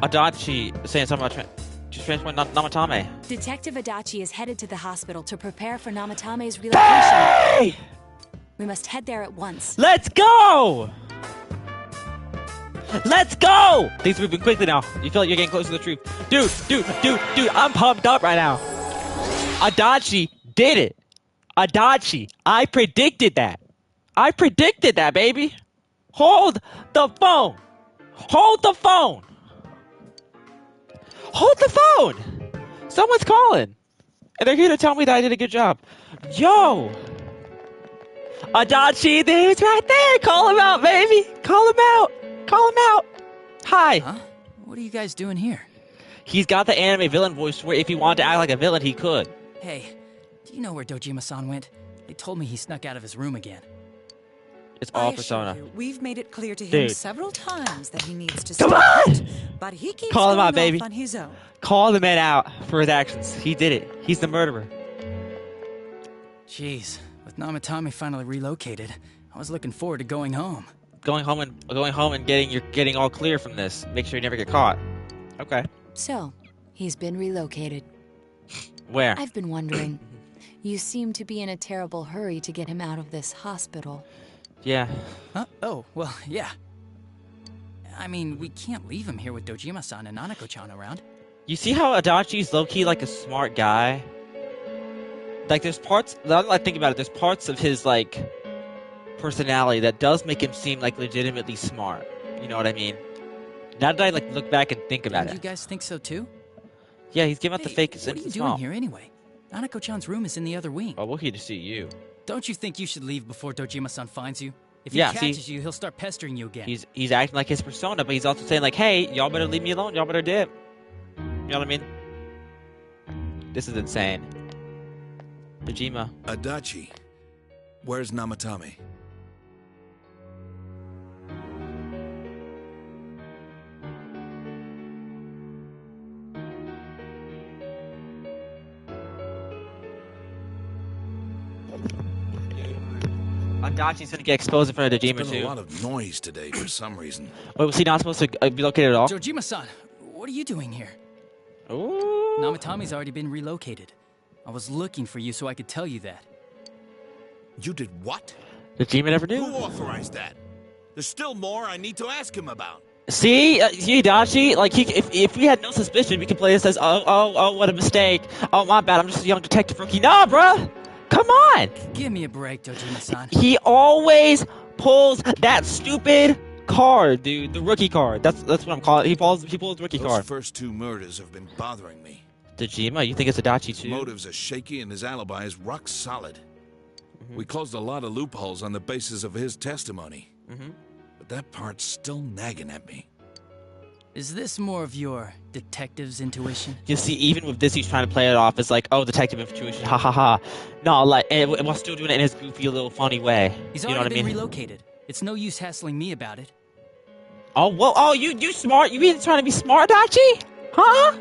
Adachi saying something about transport Namatame. Detective Adachi is headed to the hospital to prepare for Namatame's relocation. Bang! We must head there at once. Let's go! Let's go! Things are moving quickly now. You feel like you're getting closer to the truth. Dude, I'm pumped up right now. Adachi did it. Adachi, I predicted that. I predicted that, baby. Hold the phone. Hold the phone. Hold the phone. Someone's calling. And they're here to tell me that I did a good job. Yo! Adachi, he's right there. Call him out, baby. Call him out. Call him out. Hi. Huh? What are you guys doing here? He's got the anime villain voice where if he wanted to act like a villain, he could. Hey, do you know where Dojima-san went? They told me he snuck out of his room again. It's all Persona. We've made it clear to him Dude. several times that he needs to Come stop on! it, but he keeps Call him going out, baby. off on his own. Call the man out for his actions. He did it. He's the murderer. Jeez, with Namatame finally relocated, I was looking forward to going home. Going home and getting all clear from this. Make sure you never get caught. Okay. So, he's been relocated. Where? I've been wondering. You seem to be in a terrible hurry to get him out of this hospital. Yeah. Huh? Oh, well, yeah. I mean, we can't leave him here with Dojima-san and Nanako-chan around. You see how Adachi's low-key like a smart guy? Like there's parts, now that I think about it, there's parts of his like personality that does make him seem like legitimately smart. You know what I mean? Now that I like look back and think about Did it. you guys think so too? Yeah, he's giving out the fake What sense are you of doing small. here anyway? Nanako-chan's room is in the other wing. Oh, we're here to see you. Don't you think you should leave before Dojima-san finds you? If he Yeah, catches you, he'll start pestering you again. He's acting like his persona, but he's also saying like, hey, y'all better leave me alone. Y'all better dip. You know what I mean? This is insane. Dojima. Adachi, where's Namatame? Adachi's gonna get exposed in front of Dojima There's been too. a lot of noise today for some reason. Wait, was he not supposed to be located at all? Dojima-san, what are you doing here? Ooh. Namatame's already been relocated. I was looking for you so I could tell you that. You did what? Dojima never knew. Who authorized that? There's still more I need to ask him about. See, Adachi, like if we had no suspicion, we could play this as oh, what a mistake. Oh, my bad. I'm just a young detective rookie. Nah, bruh. Come on. Give me a break, Dojima-san. He always pulls that stupid card, dude. The rookie card. That's what I'm calling it. He pulls the rookie Those card. first two murders have been bothering me. Dojima, you think it's Adachi His too? motives are shaky and his alibi is rock solid. We closed a lot of loopholes on the basis of his testimony. But that part's still nagging at me. Is this more of your detective's intuition? You see, even with this, he's trying to play it off as like, oh, detective intuition, ha ha ha. No, like, while still doing it in his goofy little funny way. He's you know already what I been mean? relocated. It's no use hassling me about it. Oh, whoa, oh, you smart? You been trying to be smart, Adachi? Huh?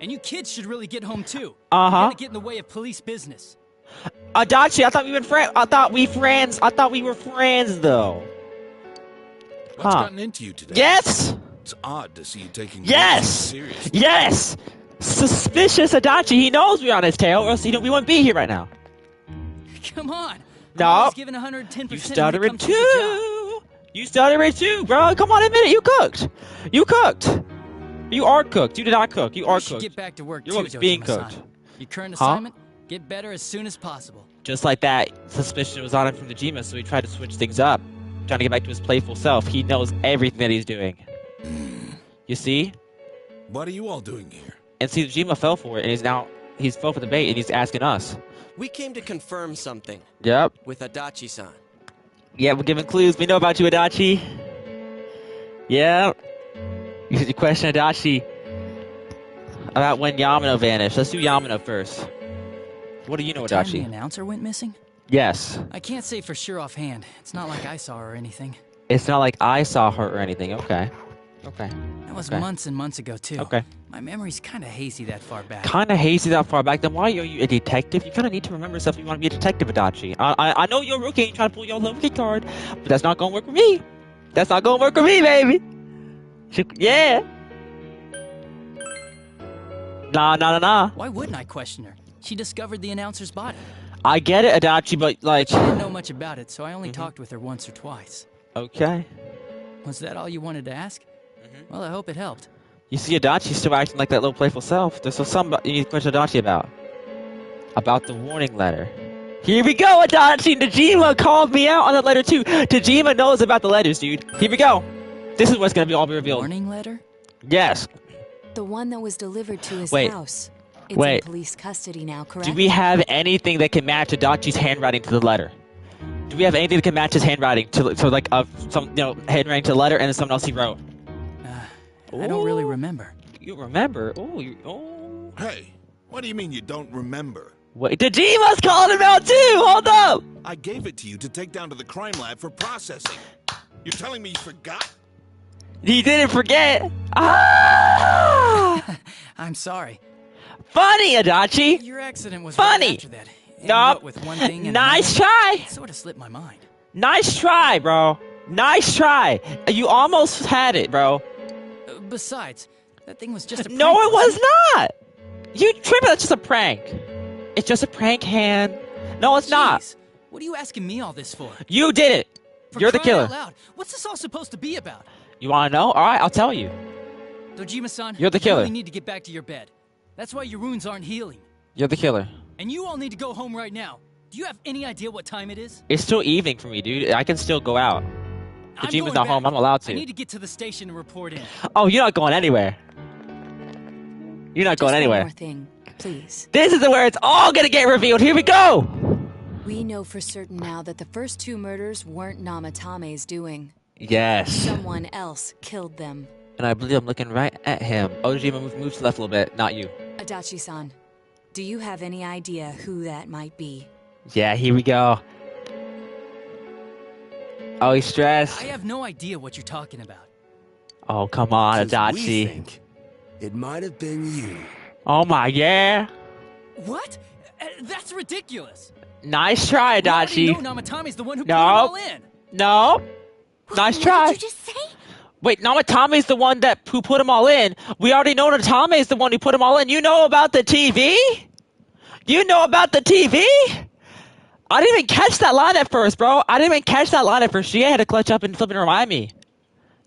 And you kids should really get home too. Uh-huh. You're gonna get in the way of police business. Adachi, I thought we were friends. I thought we were friends, though. What's gotten into you today? Yes. It's odd to see you taking Yes. seriously. Yes. Suspicious Adachi. He knows we're on his tail, or else we wouldn't be here right now. Come on. No. He's given 110%. You stuttered too. You stuttered too, bro. Come on, admit it. You cooked. You cooked. You are cooked. You did not cook. You are cooked. Get back to work. You're being cooked. Your current assignment: get better as soon as possible. Just like that, suspicion was on him from Dojima, so he tried to switch things up, trying to get back to his playful self. He knows everything that he's doing. You see? What are you all doing here? And see, Dojima fell for it, and he's fell for the bait, and he's asking us. We came to confirm something. Yep. With Adachi-san. Yeah, we're giving clues. We know about you, Adachi. Yeah. You question Adachi about when Yamano vanished. Let's do Yamano first. What do you know, Adachi? The announcer went missing? Yes. I can't say for sure offhand. It's not like I saw her or anything. It's not like I saw her or anything. Okay. Okay. That was months and months ago, too. Okay. My memory's kind of hazy that far back. Kind of hazy that far back? Then why are you a detective? You kind of need to remember stuff if you want to be a detective, Adachi. I know you're a rookie and you try to pull your rookie card, but that's not going to work with me. That's not going to work with me, baby. Yeah. Nah. Why wouldn't I question her? She discovered the announcer's body. I get it, Adachi, but like... She didn't know much about it, so I only talked with her once or twice. Okay. Was that all you wanted to ask? Well, I hope it helped. You see, Adachi's still acting like that little playful self. There's something you need to question Adachi about. About the warning letter. Here we go, Adachi! Dojima called me out on that letter, too. Dojima knows about the letters, dude. Here we go. This is what's going to all be revealed. Warning letter? Yes. The one that was delivered to his house. It's in police custody now, correct? Do we have anything that can match Adachi's handwriting to the letter? Do we have anything that can match his handwriting to like some handwriting to the letter and then something else he wrote? I don't really remember. You remember? Oh. Hey, what do you mean you don't remember? Wait, Dojima's calling him out too! Hold up! I gave it to you to take down to the crime lab for processing. You're telling me you forgot? He didn't forget! Ah! I'm sorry. Funny, Adachi! Your accident was funny. Right after that. No. With one thing and nice another, try! It sort of slipped my mind. Nice try, bro. Nice try. You almost had it, bro. Besides, that thing was just a prank. No, it was not! You tripping, that's just a prank. It's just a prank hand. No, it's not. What are you asking me all this for? You did it. You're the killer. Out loud. What's this all supposed to be about? You want to know? All right, I'll tell you. Dojima-san, you're the killer. You really need to get back to your bed. That's why your wounds aren't healing. You're the killer. And you all need to go home right now. Do you have any idea what time it is? It's still evening for me, dude. I can still go out. Dojima's not home. I'm allowed to. I need to get to the station and report in. Oh, you're not going anywhere. You're not going anywhere. One more thing, please. This is where it's all gonna get revealed. Here we go. We know for certain now that the first two murders weren't Namatame's doing. Yes. Someone else killed them. And I believe I'm looking right at him. Dojima, move to the left a little bit. Not you. Adachi-san, do you have any idea who that might be? Yeah, here we go. Oh, he's stressed. I have no idea what you're talking about. Oh, come on, Adachi. We think it might have been you. Oh my, yeah. What? That's ridiculous. Nice try, Adachi. You know Namatame's the one who put them all in. No. Nice try. What did you just say? Wait, Namatame's the one who put them all in. We already know Namatame's the one who put them all in. You know about the TV? You know about the TV? I didn't even catch that line at first, bro. I didn't even catch that line at first. She had to clutch up and flip and remind me.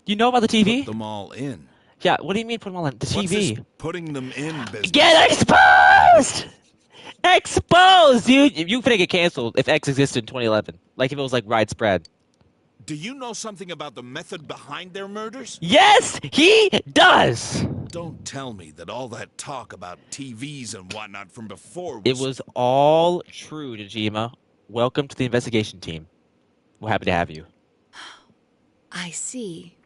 You know about the TV? Put them all in. Yeah, what do you mean put them all in? The What's TV. This putting them in business? Get exposed! Exposed, dude! You finna get canceled if X existed in 2011. Like if it was like widespread. Do you know something about the method behind their murders? Yes, he does! Don't tell me that all that talk about TVs and whatnot from before was... It was all true, Dojima. Welcome to the investigation team. We're happy to have you. I see.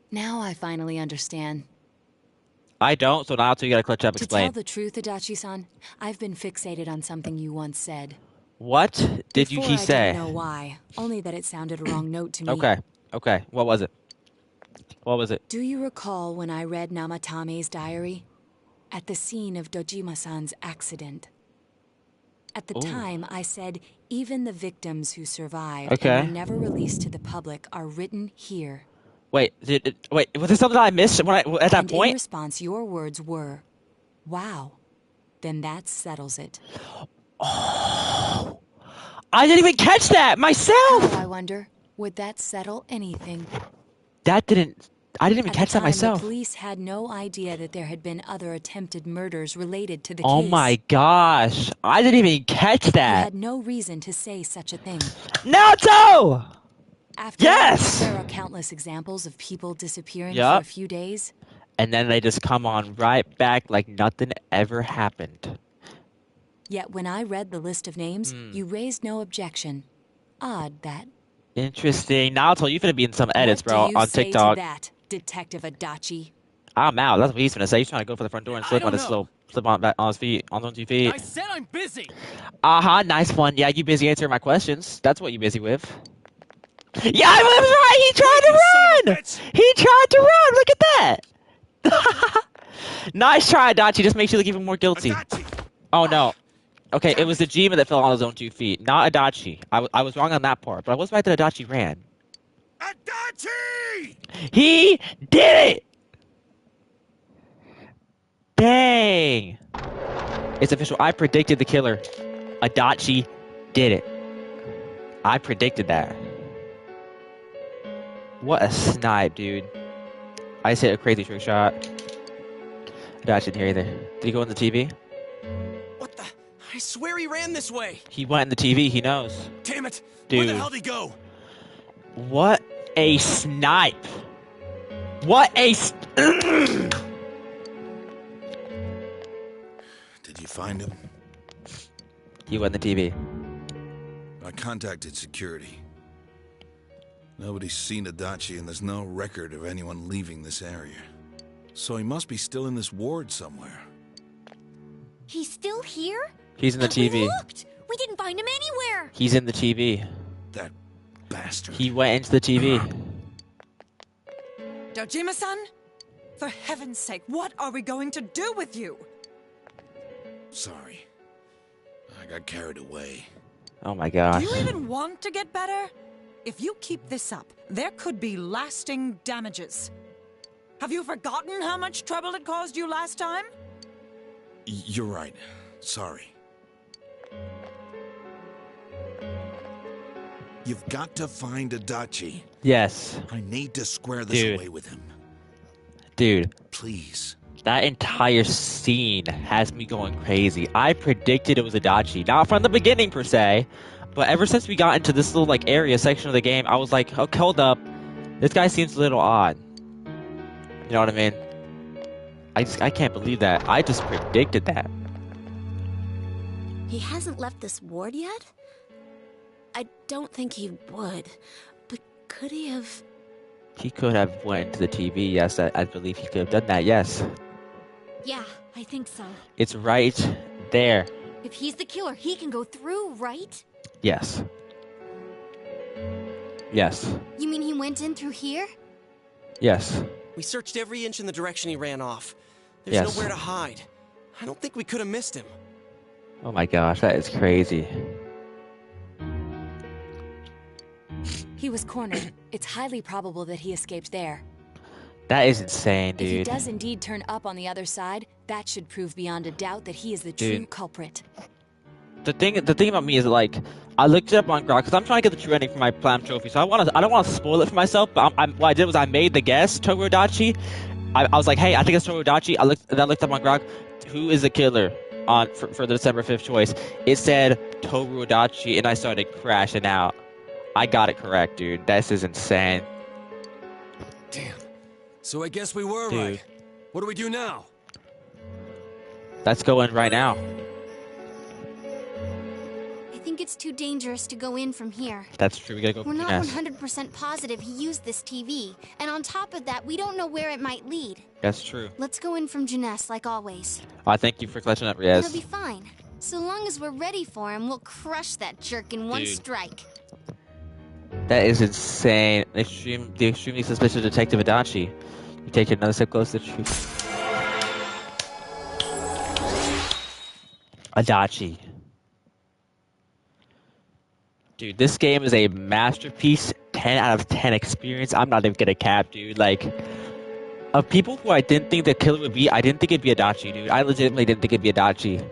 Now I finally understand. I don't, so now you gotta clutch up and explain. To tell the truth, Adachi-san, I've been fixated on something you once said. What did he say? I don't know why, only that it sounded a wrong note to me. Okay. What was it? What was it? Do you recall when I read Namatame's diary? At the scene of Dojima-san's accident. At the time, I said, even the victims who survived and were never released to the public are written here. Wait, was there something I missed at that point? In response, your words were, Wow. Then that settles it. Oh, I didn't even catch that myself! How, I wonder, would that settle anything? I didn't even catch that myself. The police had no idea that there had been other attempted murders related to the case. Oh my gosh. I didn't even catch that. You had no reason to say such a thing. Naoto! After all, there are countless examples of people disappearing for a few days. And then they just come on right back like nothing ever happened. Yet when I read the list of names, you raised no objection. Odd that. Interesting. Naoto, you finna be in some edits, what bro, do you on say TikTok. To that, Detective Adachi? I'm out. That's what he's finna say. He's trying to go for the front door and slip on his slip on back on his feet, on his 2 feet. I said I'm busy. Nice one. Yeah, you busy answering my questions. That's what you busy with. Yeah, I was right. He tried to run. He tried to run. Look at that. Nice try, Adachi. Just makes you look even more guilty. Oh no. Okay, it was the Jima that fell on his own 2 feet, not Adachi. I was wrong on that part, but I was right that Adachi ran. Adachi! He did it! Dang! It's official. I predicted the killer. Adachi did it. I predicted that. What a snipe, dude. I just hit a crazy trick shot. Adachi didn't hear either. Did he go in the TV? What the? I swear he ran this way. He went in the TV. He knows. Damn it! Dude. Where the hell did he go? What a snipe! What a... Did you find him? He went in the TV. I contacted security. Nobody's seen Adachi, and there's no record of anyone leaving this area. So he must be still in this ward somewhere. He's still here? He's in the TV. We looked. We didn't find him anywhere. He's in the TV. That bastard. He went into the TV. Dojima-san? For heaven's sake, what are we going to do with you? Sorry. I got carried away. Oh my gosh. Do you even want to get better? If you keep this up, there could be lasting damages. Have you forgotten how much trouble it caused you last time? You're right. Sorry. You've got to find Adachi. Yes. I need to square this away with him. Dude. Please. That entire scene has me going crazy. I predicted it was Adachi. Not from the beginning, per se. But ever since we got into this little, like, area section of the game, I was like, okay, hold up. This guy seems a little odd. You know what I mean? I can't believe that. I just predicted that. He hasn't left this ward yet? I don't think he would. But could he have... He could have went to the TV, yes. I believe he could have done that, yes. Yeah, I think so. It's right there. If he's the killer, he can go through, right? Yes. Yes. You mean he went in through here? Yes. We searched every inch in the direction he ran off. There's nowhere to hide. I don't think we could have missed him. Oh my gosh, that is crazy. He was cornered. It's highly probable that he escaped there. That is insane, dude. If he does indeed turn up on the other side, that should prove beyond a doubt that he is the true culprit. The thing about me is, like, I looked it up on Grok because I'm trying to get the true ending for my Platinum Trophy, so I don't want to spoil it for myself. But what I did was I made the guess, Toru Adachi. I was like, hey, I think it's Toru Adachi. I looked up on Grok, who is the killer for the December 5th choice. It said Toru Adachi, and I started crashing out. I got it correct, dude. This is insane. Damn. So I guess we were right. What do we do now? Let's go in right now. I think it's too dangerous to go in from here. That's true. We gotta go. We're not 100% positive he used this TV, and on top of that, we don't know where it might lead. That's true. Let's go in from Jeunesse, like always. Thank you for clutching up, Riaz. It'll be fine. So long as we're ready for him, we'll crush that jerk in one strike. That is insane. The extremely suspicious Detective Adachi. You take another step closer to the truth. Adachi. Dude, this game is a masterpiece. 10 out of 10 experience. I'm not even gonna cap, dude. Like, Of people who I didn't think the killer would be, I didn't think it'd be Adachi, dude. I legitimately didn't think it'd be Adachi.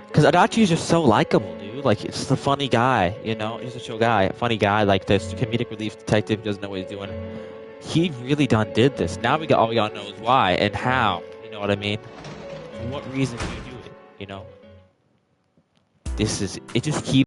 Because Adachi is just so likable, dude. Like, it's the funny guy, you know? He's a chill guy, a funny guy, like this comedic relief detective, doesn't know what he's doing. He really did this. Now all we gotta know is why and how, you know what I mean? For what reason do you do it, you know? It just keeps